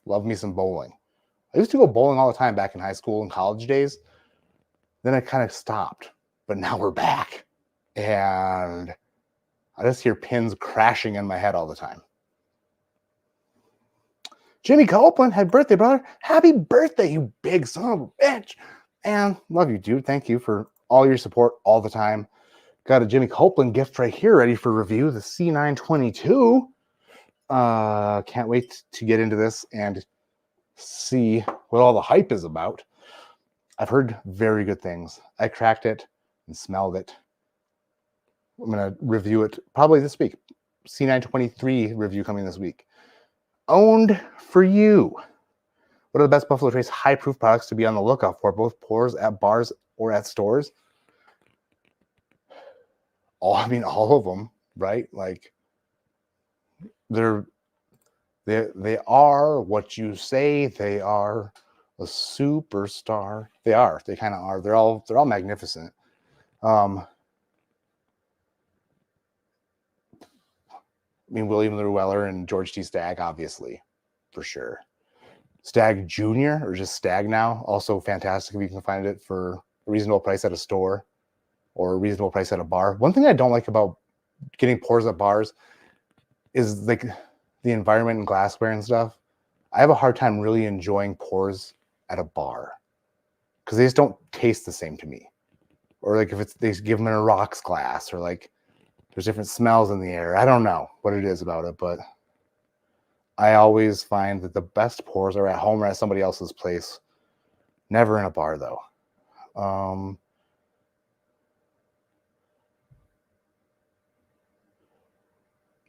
Love me some bowling. I used to go bowling all the time back in high school and college days. Then I kind of stopped. But now we're back. And I just hear pins crashing in my head all the time. Jimmy Copeland, happy birthday, brother. Happy birthday, you big son of a bitch. And love you, dude. Thank you for all your support all the time. Got a Jimmy Copeland gift right here ready for review, the C922. Can't wait to get into this and see what all the hype is about. I've heard very good things. I cracked it and smelled it. I'm going to review it probably this week. C923 review coming this week. Owned for you. What are the best Buffalo Trace high proof products to be on the lookout for, both pours at bars or at stores? All of them, right? Like they are what you say they are. A superstar. They are. They kind of are. They're all magnificent. William Llewellyn and George T. Stagg, obviously, for sure. Stagg Jr. or just Stagg now, also fantastic if you can find it for a reasonable price at a store or a reasonable price at a bar. One thing I don't like about getting pours at bars is like the environment and glassware and stuff. I have a hard time really enjoying pours at a bar because they just don't taste the same to me. Or like if they give them in a rocks glass, or like there's different smells in the air. I don't know what it is about it, but I always find that the best pours are at home or at somebody else's place. Never in a bar, though.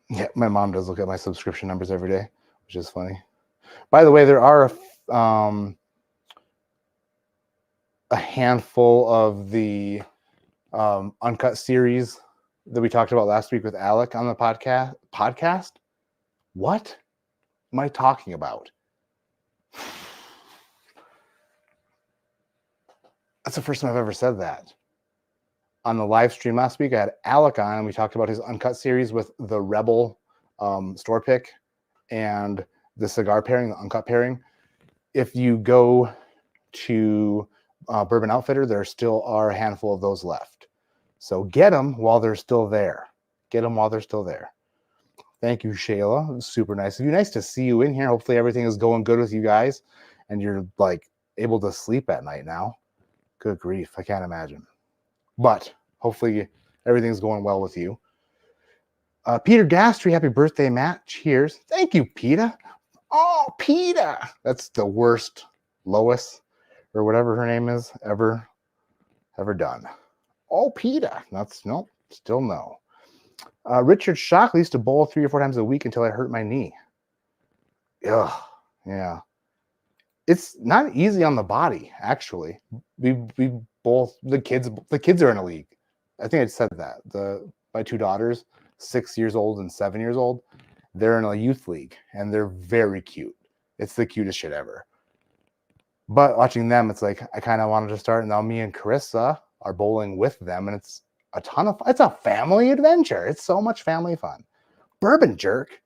Yeah, my mom does look at my subscription numbers every day, which is funny. By the way, there are a handful of the uncut series that we talked about last week with Alec on the podcast. What am I talking about? That's the first time I've ever said that. On the live stream last week, I had Alec on, and we talked about his uncut series with the Rebel store pick and the cigar pairing, the uncut pairing. If you go to Bourbon Outfitter, there still are a handful of those left. So get them while they're still there. Get them while they're still there. Thank you, Shayla. It was super nice of you. Nice to see you in here. Hopefully everything is going good with you guys and you're like able to sleep at night now. Good grief. I can't imagine. But hopefully everything's going well with you. Peter Gastry, happy birthday, Matt. Cheers. Thank you, Peter. Oh, Peter. That's the worst Lois or whatever her name is ever done. Oh, Peter. That's no, still no. Richard Shockley used to bowl 3 or 4 times a week until I hurt my knee. Ugh, yeah. It's not easy on the body, actually. We both, the kids are in a league. I think I said that. My 2 daughters, 6 years old and 7 years old, they're in a youth league and they're very cute. It's the cutest shit ever. But watching them, it's like I kind of wanted to start. And now me and Carissa are bowling with them, and it's a ton of fun. It's a family adventure. It's so much family fun. Bourbon Jerk.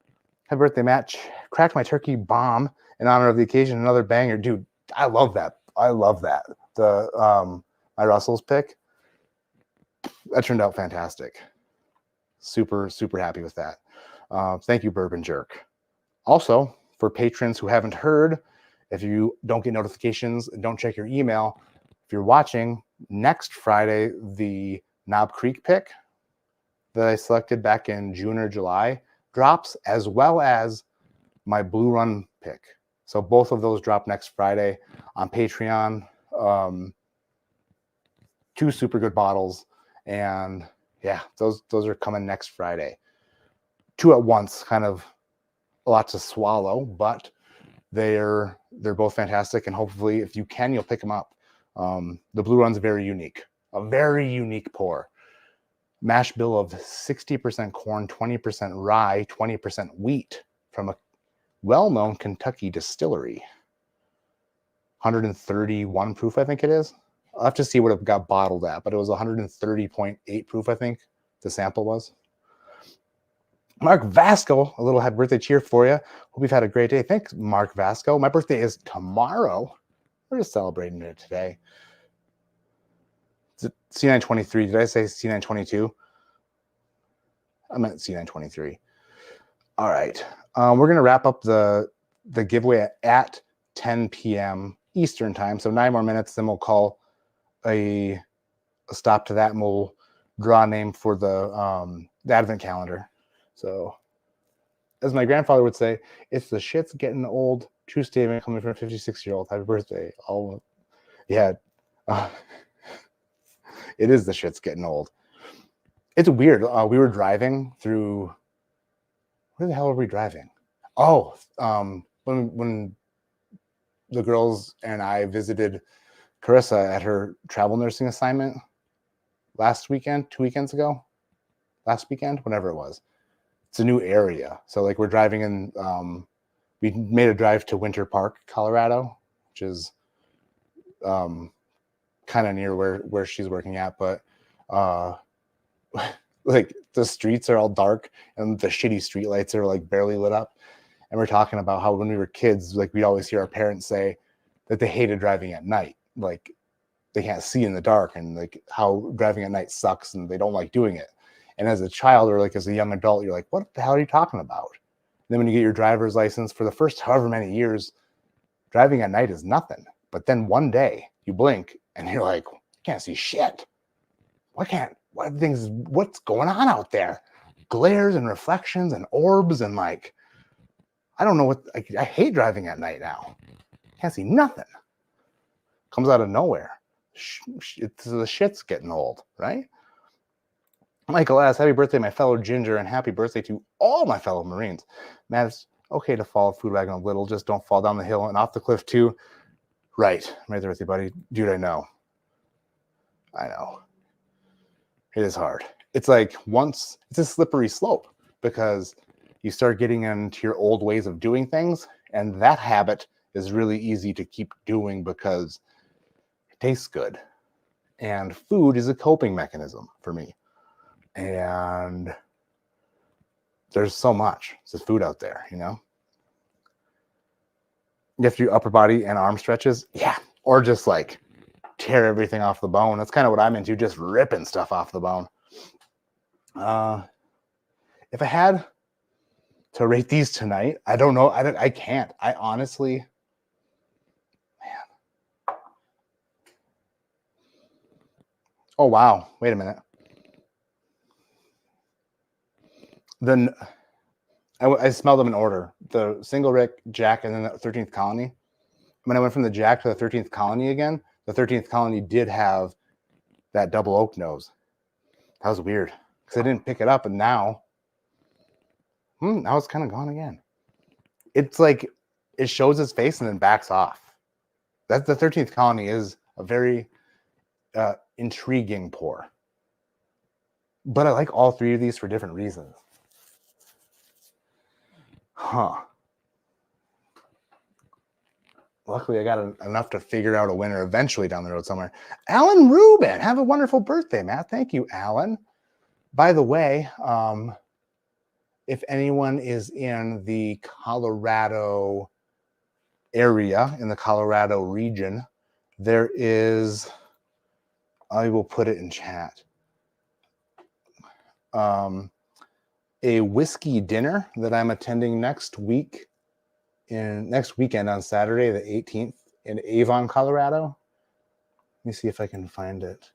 Happy birthday, Matt. Cracked my turkey bomb in honor of the occasion. Another banger. Dude, I love that. The my Russell's pick, that turned out fantastic. Super, super happy with that. Thank you, Bourbon Jerk. Also, for patrons who haven't heard, if you don't get notifications, don't check your email. If you're watching, next Friday, the Knob Creek pick that I selected back in June or July drops, as well as my Blue Run pick. So both of those drop next Friday on Patreon. 2 super good bottles, and yeah, those are coming next Friday. 2 at once, kind of a lot to swallow, but they're both fantastic, and hopefully, if you can, you'll pick them up. The Blue Run's very unique, a very unique pour. Mash bill of 60% corn, 20% rye, 20% wheat from a well-known Kentucky distillery. 131 proof, I think it is. I'll have to see what it got bottled at, but it was 130.8 proof, I think the sample was. Mark Vasco, a little happy birthday cheer for you. Hope you've had a great day. Thanks, Mark Vasco. My birthday is tomorrow. We're just celebrating it today. Is it C923? Did I say C922? I meant C923. All right. We're going to wrap up the giveaway at 10 p.m. Eastern time. So 9 more minutes, then we'll call a stop to that, and we'll draw name for the advent calendar. So, as my grandfather would say, it's the shit's getting old. True statement coming from a 56-year-old. Happy birthday. Yeah, uh, it is the shit's getting old. It's weird. We were driving through. Where the hell were we driving? Oh, when the girls and I visited Carissa at her travel nursing assignment last weekend, 2 weekends ago, last weekend, whenever it was. It's a new area. So like we're driving in, we made a drive to Winter Park, Colorado, which is kind of near where she's working at. But like the streets are all dark and the shitty street lights are like barely lit up. And we're talking about how when we were kids, like we'd always hear our parents say that they hated driving at night. Like they can't see in the dark and like how driving at night sucks and they don't like doing it. And as a child or like as a young adult, you're like, what the hell are you talking about? And then when you get your driver's license for the first however many years, driving at night is nothing. But then one day you blink and you're like, can't see shit. What's going on out there? Glares and reflections and orbs and like, I don't know I hate driving at night now. Can't see nothing. Comes out of nowhere. The shit's getting old, right? Michael asks, happy birthday, my fellow ginger, and happy birthday to all my fellow Marines. Matt, it's okay to fall food wagon a little, just don't fall down the hill and off the cliff too. Right. I'm right there with you, buddy. Dude, I know. It is hard. It's like it's a slippery slope because you start getting into your old ways of doing things, and that habit is really easy to keep doing because it tastes good. And food is a coping mechanism for me. And there's so much. There's food out there, you know? You have to do upper body and arm stretches. Yeah. Or just like tear everything off the bone. That's kind of what I'm into, just ripping stuff off the bone. If I had to rate these tonight, I don't know. I can't. I honestly, man. Oh, wow. Wait a minute. Then I smelled them in order. The single Rick, Jack, and then the 13th Colony. When I went from the Jack to the 13th Colony again, the 13th Colony did have that double oak nose. That was weird because I didn't pick it up, and now it's kind of gone again. It's like it shows its face and then backs off. That's the 13th Colony is a very intriguing pour. But I like all three of these for different reasons. Huh. Luckily, I got enough to figure out a winner eventually down the road somewhere. Alan Rubin, have a wonderful birthday, Matt. Thank you, Alan. By the way, if anyone is in the Colorado area, in the Colorado region, there is, I will put it in chat, a whiskey dinner that I'm attending next weekend on Saturday, the 18th in Avon, Colorado. Let me see if I can find it.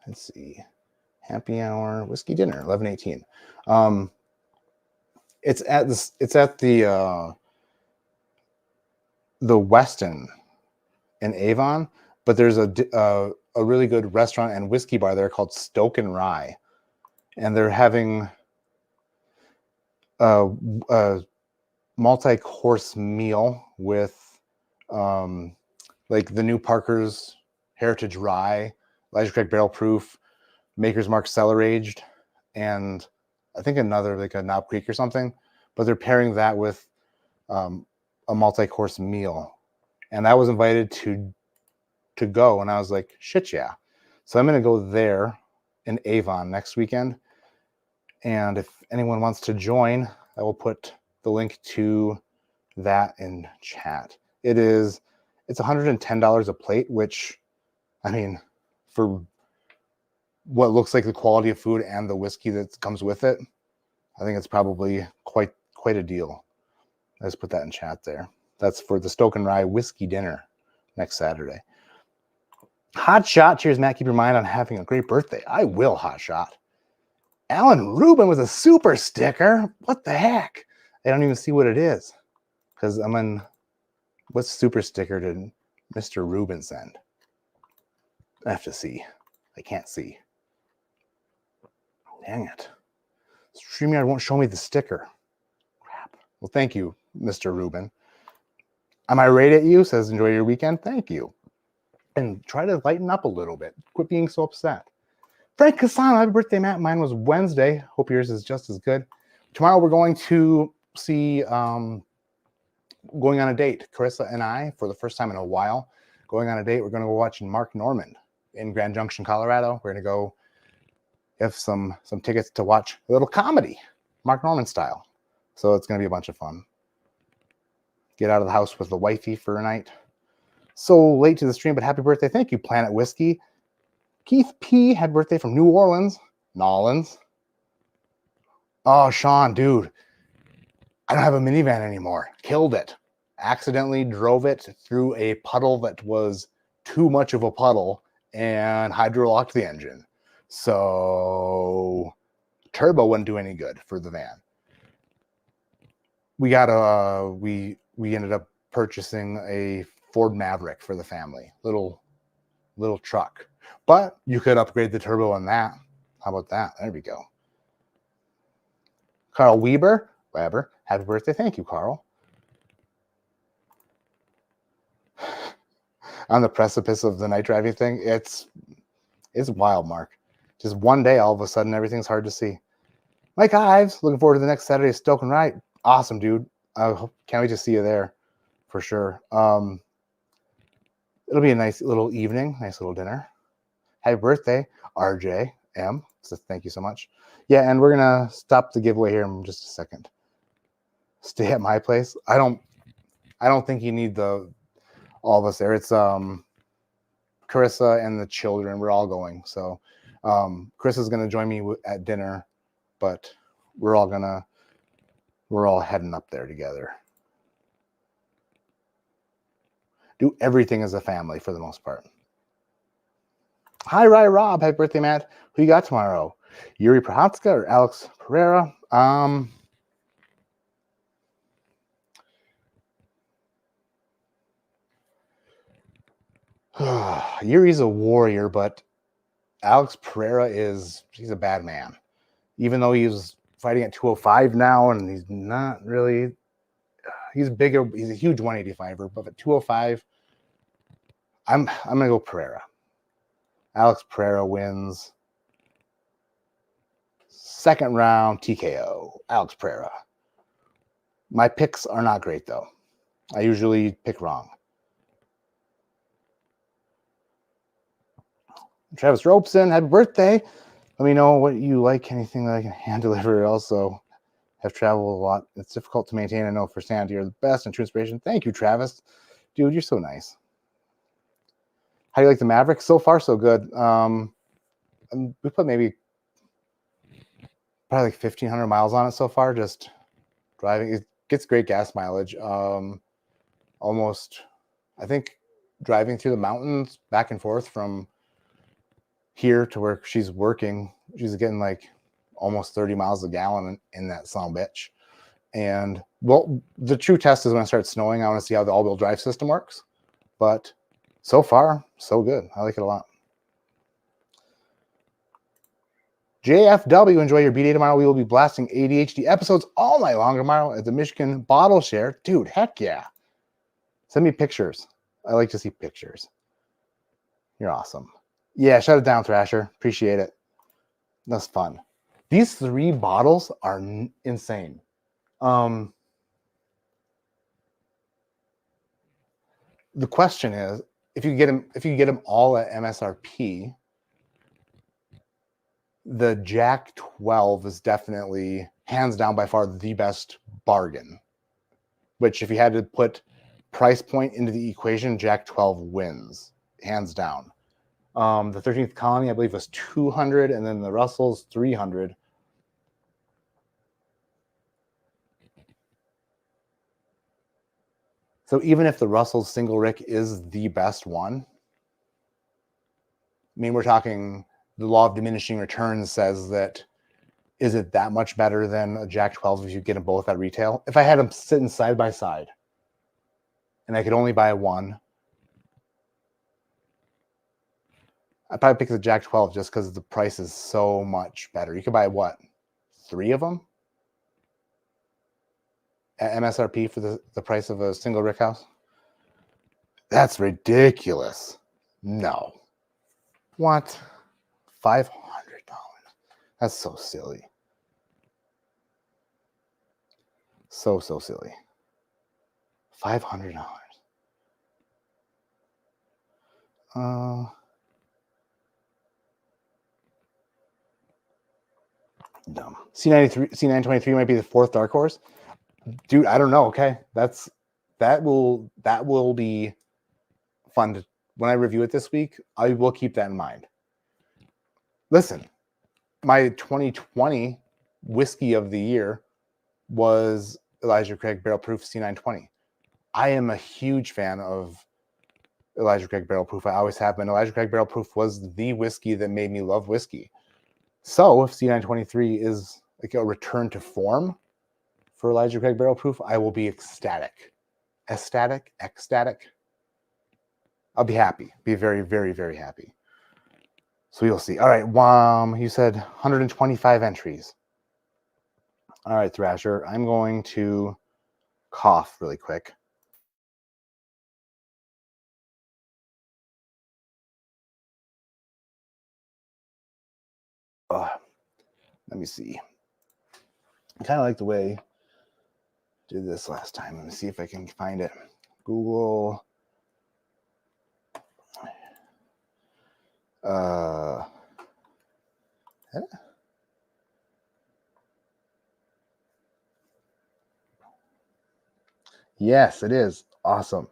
Let's see. Happy hour whiskey dinner, 11:18. It's at the Westin in Avon, but there's a really good restaurant and whiskey bar there called Stoke and Rye, and they're having a multi-course meal with like the new Parker's Heritage Rye, Elijah Craig Barrel Proof, Maker's Mark Cellar Aged, and I think another like a Knob Creek or something. But they're pairing that with a multi-course meal, and I was invited to go, and I was like, shit, yeah. So I'm gonna go there in Avon next weekend, and if anyone wants to join, I will put the link to that in chat. It's $110 a plate, which, I mean, for what looks like the quality of food and the whiskey that comes with it, I think it's probably quite a deal. Let's put that in chat there. That's for the Stoke and Rye whiskey dinner next Saturday. Hot shot. Cheers, Matt. Keep your mind on having a great birthday. I will, hot shot. Alan Rubin with a super sticker. What the heck? I don't even see what it is. Because I'm in. What super sticker did Mr. Rubin send? I have to see. I can't see. Dang it. StreamYard won't show me the sticker. Crap. Well, thank you, Mr. Rubin. Am I right at you? Says, enjoy your weekend. Thank you. And try to lighten up a little bit. Quit being so upset. Frank Casano, happy birthday, Matt. Mine was Wednesday. Hope yours is just as good. Tomorrow we're going to see going on a date. Carissa and I, for the first time in a while, going on a date. We're going to go watch Mark Norman in Grand Junction, Colorado. We're going to go have some tickets to watch a little comedy, Mark Norman style. So it's going to be a bunch of fun. Get out of the house with the wifey for a night. So late to the stream, but happy birthday. Thank you, Planet Whiskey. Keith P. had birthday from New Orleans. Nolans. Oh, Sean, dude. I don't have a minivan anymore. Killed it. Accidentally drove it through a puddle that was too much of a puddle and hydro-locked the engine. So turbo wouldn't do any good for the van. We got we ended up purchasing a Ford Maverick for the family. Little truck. But you could upgrade the turbo on that. How about that? There we go. Carl Weber, happy birthday. Thank you, Carl. On the precipice of the night driving thing, it's wild, Mark. Just one day, all of a sudden, everything's hard to see. Mike Ives, looking forward to the next Saturday, Stoke and Right. Awesome, dude. Can't wait to see you there, for sure. It'll be a nice little evening, nice little dinner. Happy birthday, RJ M. So thank you so much. Yeah, and we're gonna stop the giveaway here in just a second. Stay at my place. I don't think you need all of us there. It's Carissa and the children. We're all going. So Carissa's gonna join me at dinner, but we're all heading up there together. Do everything as a family for the most part. Hi, Rob. Happy birthday, Matt. Who you got tomorrow? Yuri Prohatska or Alex Pereira? Yuri's a warrior, but Alex Pereira he's a bad man. Even though he's fighting at 205 now, and he's not really, he's bigger. He's a huge 185er, but at 205, I'm going to go Pereira. Alex Pereira wins. Second round TKO. Alex Pereira. My picks are not great, though. I usually pick wrong. Travis Robeson, happy birthday. Let me know what you like, anything that I can hand deliver. Also, have traveled a lot. It's difficult to maintain. I know firsthand you're the best and true inspiration. Thank you, Travis. Dude, you're so nice. How do you like the Maverick? So far, so good. We put maybe probably like 1,500 miles on it so far, just driving. It gets great gas mileage. Almost, I think, driving through the mountains back and forth from here to where she's working, she's getting like almost 30 miles a gallon in that son of a bitch. And well, the true test is when it starts snowing. I want to see how the all-wheel drive system works. But so far, so good. I like it a lot. JFW, enjoy your B-Day tomorrow. We will be blasting ADHD episodes all night long tomorrow at the Michigan Bottle Share. Dude, heck yeah. Send me pictures. I like to see pictures. You're awesome. Yeah, shut it down, Thrasher. Appreciate it. That's fun. These 3 bottles are insane. The question is, if you get them all at MSRP, the Jack 12 is definitely hands down by far the best bargain. Which, if you had to put price point into the equation, Jack 12 wins hands down. The 13th Colony, I believe, was 200, and then the Russell's 300. So even if the Russell's single rick is the best one, mean, we're talking the law of diminishing returns says that, is it that much better than a Jack 12 if you get them both at retail? If I had them sitting side by side and I could only buy one, I'd probably pick the Jack 12 just because the price is so much better. You could buy what? 3 of them at MSRP for the price of a single rick house? That's ridiculous. No. What? $500. That's so silly. So silly. $500. Dumb. C923 might be the 4th dark horse. Dude, I don't know. Okay. That will be fun to, when I review it this week. I will keep that in mind. Listen, my 2020 whiskey of the year was Elijah Craig Barrel Proof C920. I am a huge fan of Elijah Craig Barrel Proof. I always have been. Elijah Craig Barrel Proof was the whiskey that made me love whiskey. So if C923 is like a return to form for Elijah Craig Barrel Proof, I will be ecstatic. Ecstatic. I'll be happy. Be very, very, very happy. So we'll see. All right. You said 125 entries. All right, Thrasher. I'm going to cough really quick. Let me see. I kind of like the way I did this last time. Let me see if I can find it. Google. Yes, it is. Awesome.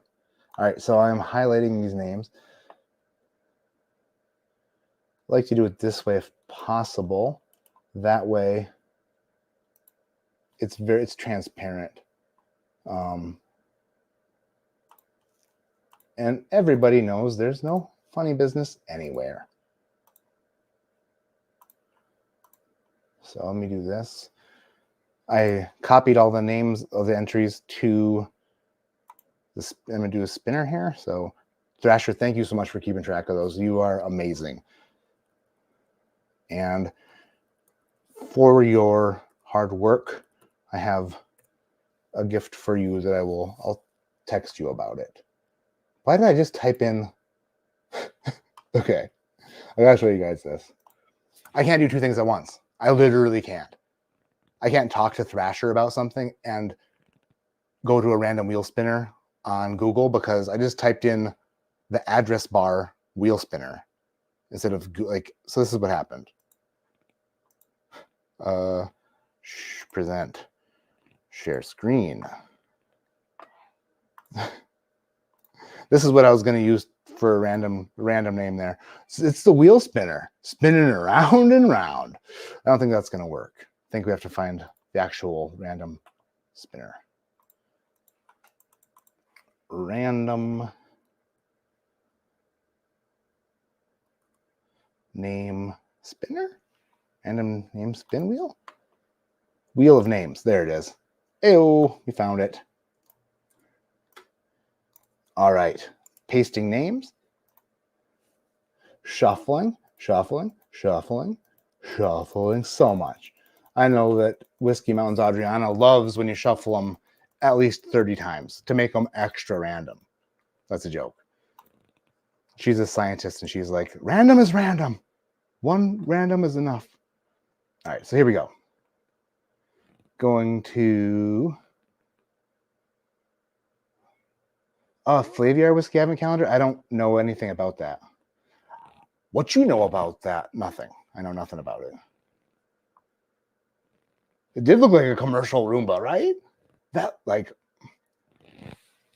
All right, so I'm highlighting these names. I like to do it this way if possible. That way it's transparent. And everybody knows there's no funny business anywhere. So let me do this. I copied all the names of the entries to this. I'm going to do a spinner here. So Thrasher, thank you so much for keeping track of those. You are amazing. And for your hard work, I have a gift for you that I'll text you about it. Why did I just type in? Okay, I gotta show you guys this. I can't do 2 things at once. I literally can't. I can't talk to Thrasher about something and go to a random wheel spinner on Google because I just typed in the address bar wheel spinner instead of like, so this is what happened. Present, share screen. This is what I was going to use for a random name there. It's the wheel spinner, spinning around and round. I don't think that's going to work. I think we have to find the actual random spinner. Random name spinner? Random name spin wheel? Wheel of names. There it is. Ew, we found it. All right. Pasting names. Shuffling so much. I know that Whiskey Mountains Adriana loves when you shuffle them at least 30 times to make them extra random. That's a joke. She's a scientist and she's like, random is random. 1 random is enough. All right, so here we go. Going to Flaviar Whiskey Advent Calendar. I don't know anything about that. What you know about that? Nothing. I know nothing about it. It did look like a commercial Roomba, right? That, like,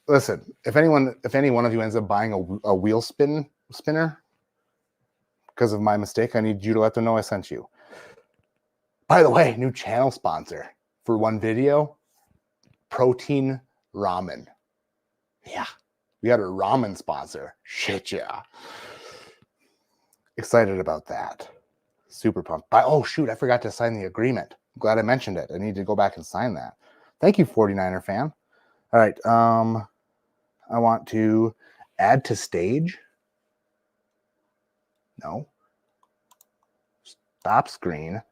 listen, if any one of you ends up buying a wheel spinner because of my mistake, I need you to let them know I sent you. By the way, new channel sponsor for one video, Protein Ramen. Yeah, we got a ramen sponsor. Shit, yeah. Excited about that. Super pumped. Oh, shoot, I forgot to sign the agreement. I'm glad I mentioned it. I need to go back and sign that. Thank you, 49er fan. All right. I want to add to stage. No. Stop screen.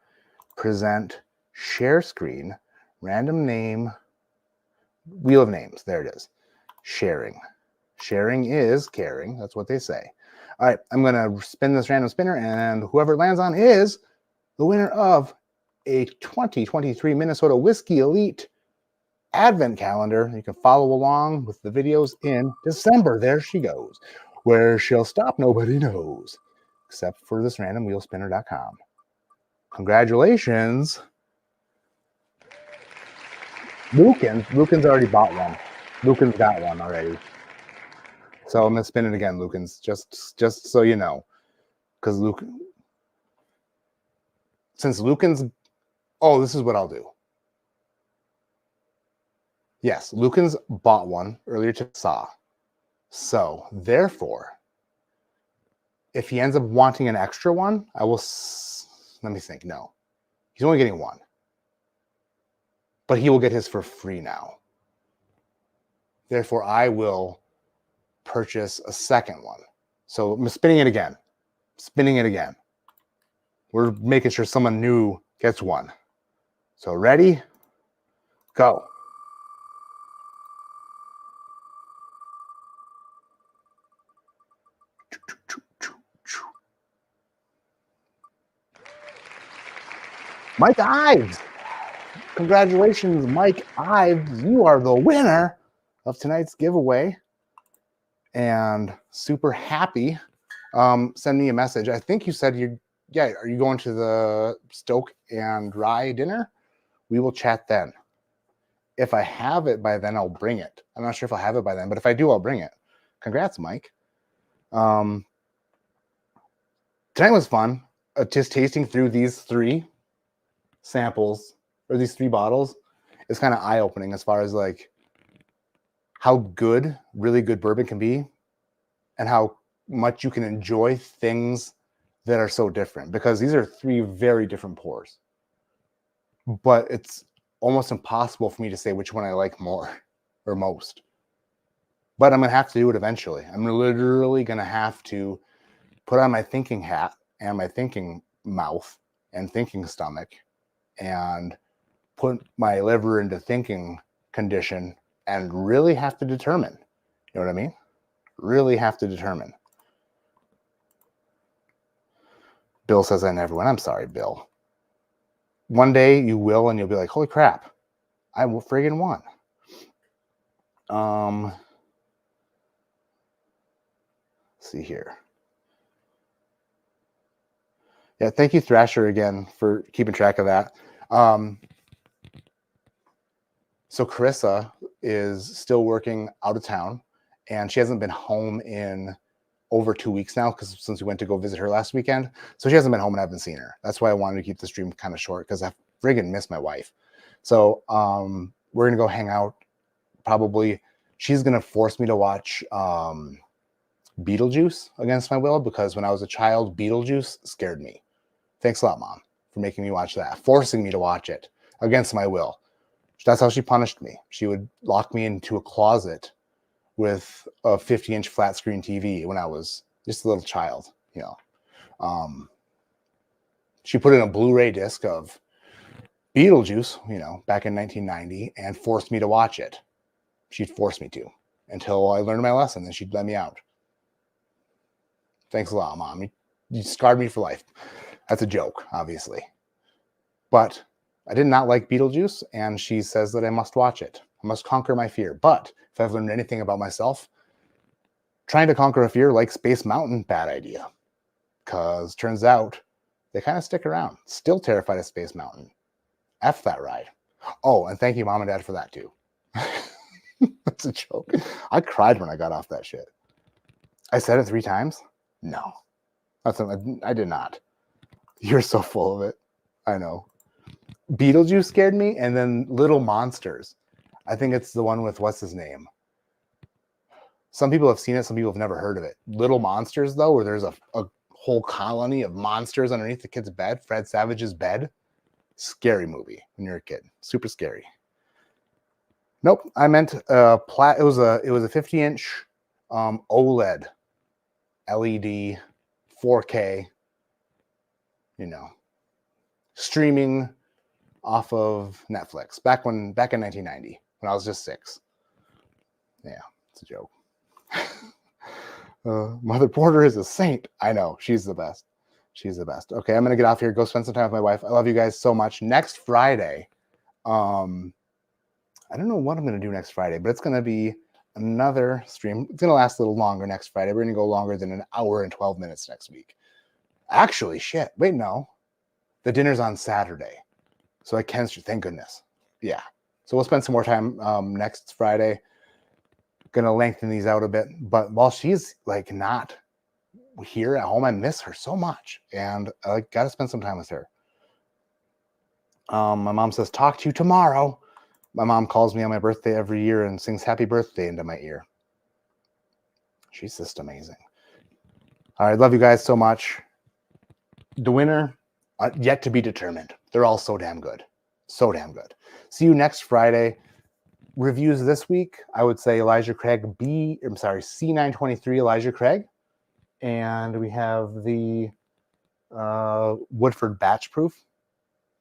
Present. Share screen. Random name. Wheel of names. There it is. Sharing. Sharing is caring. That's what they say. All right. I'm going to spin this random spinner, and whoever it lands on is the winner of a 2023 Minnesota Whiskey Elite Advent calendar. You can follow along with the videos in December. There she goes. Where she'll stop, nobody knows, except for this random wheelspinner.com. Congratulations. Lucan's already bought one. Lucan's got one already. So I'm going to spin it again, Lucan's, just so you know. Because since Lucan's, oh, this is what I'll do. Yes, Lucan's bought one earlier to saw. So therefore, if he ends up wanting an extra one, I will, let me think, no. He's only getting one. But he will get his for free now. Therefore, I will purchase a second one. So I'm spinning it again. Spinning it again. We're making sure someone new gets one. So ready? Go. Mike Ives. Congratulations, Mike Ives. You are the winner of tonight's giveaway. And super happy. Send me a message. I think you said are you going to the Stoke and Rye dinner? We will chat then. If I have it by then, I'll bring it. I'm not sure if I'll have it by then, but if I do, I'll bring it. Congrats, Mike. Tonight was fun. Just tasting through these 3 samples or these 3 bottles is kind of eye-opening as far as like how good really good bourbon can be and how much you can enjoy things that are so different, because these are 3 very different pours, but it's almost impossible for me to say which one I like more or most. But I'm going to have to do it eventually. I'm literally going to have to put on my thinking hat and my thinking mouth and thinking stomach and put my liver into thinking condition and really have to determine. You know what I mean? Really have to determine. Bill says I never win. I'm sorry, Bill. One day you will, and you'll be like, holy crap, I friggin' won. Let's see here. Yeah, thank you, Thrasher, again, for keeping track of that. So Carissa is still working out of town, and she hasn't been home in over 2 weeks now, because since we went to go visit her last weekend. So she hasn't been home and I haven't seen her. That's why I wanted to keep the stream kind of short, because I friggin' miss my wife. So we're going to go hang out. Probably she's going to force me to watch Beetlejuice against my will, because when I was a child, Beetlejuice scared me. Thanks a lot, Mom, for making me watch that, forcing me to watch it against my will. That's how she punished me. She would lock me into a closet with a 50-inch flat screen TV when I was just a little child, you know. She put in a Blu-ray disc of Beetlejuice, you know, back in 1990, and forced me to watch it. She'd force me to until I learned my lesson, then she'd let me out. Thanks a lot, Mom. You scarred me for life. That's a joke, obviously. But I did not like Beetlejuice, and she says that I must watch it. I must conquer my fear. But if I've learned anything about myself, trying to conquer a fear like Space Mountain, bad idea. Because turns out they kind of stick around. Still terrified of Space Mountain. F that ride. Oh, and thank you, Mom and Dad, for that too. That's a joke. I cried when I got off that shit. I said it 3 times? No. I did not. You're so full of it. I know. Beetlejuice scared me, and then Little Monsters. I think it's the one with, what's his name? Some people have seen it, some people have never heard of it. Little Monsters, though, where there's a whole colony of monsters underneath the kid's bed, Fred Savage's bed. Scary movie when you're a kid. Super scary. Nope, I meant it was a 50-inch OLED LED 4K, streaming off of Netflix back in 1990 when I was just 6. Yeah, it's a joke. Mother Porter is a saint. I know, she's the best. She's the best. Okay, I'm gonna get off here. Go spend some time with my wife. I love you guys so much. Next Friday, I don't know what I'm going to do next Friday, but it's going to be another stream. It's going to last a little longer next Friday. We're going to go longer than an hour and 12 minutes next week. Actually, shit. Wait, no. The dinner's on Saturday. So I can, thank goodness. Yeah. So we'll spend some more time next Friday. Going to lengthen these out a bit. But while she's like not here at home, I miss her so much. And I got to spend some time with her. My mom says, talk to you tomorrow. My mom calls me on my birthday every year and sings happy birthday into my ear. She's just amazing. All right, love you guys so much. The winner, yet to be determined. They're all so damn good. So damn good. See you next Friday. Reviews this week, I would say Elijah Craig C923 Elijah Craig. And we have the Woodford Batch Proof,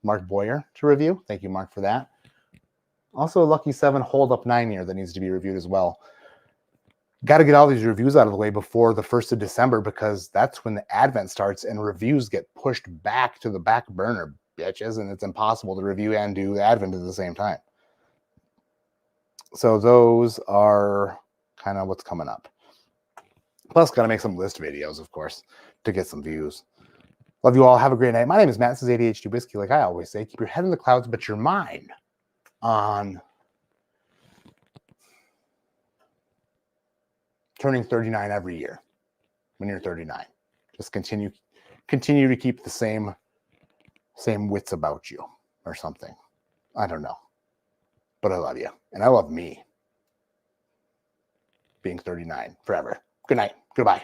Mark Boyer, to review. Thank you, Mark, for that. Also, a Lucky 7 Hold Up 9-year that needs to be reviewed as well. Got to get all these reviews out of the way before the 1st of December because that's when the Advent starts and reviews get pushed back to the back burner, bitches, and it's impossible to review and do the Advent at the same time. So those are kind of what's coming up. Plus, got to make some list videos, of course, to get some views. Love you all. Have a great night. My name is Matt. This is ADHD Whiskey. Like I always say, keep your head in the clouds, but your mind on turning 39 every year when you're 39. Just continue to keep the same wits about you or something. I don't know. But I love you. And I love me being 39 forever. Good night. Goodbye.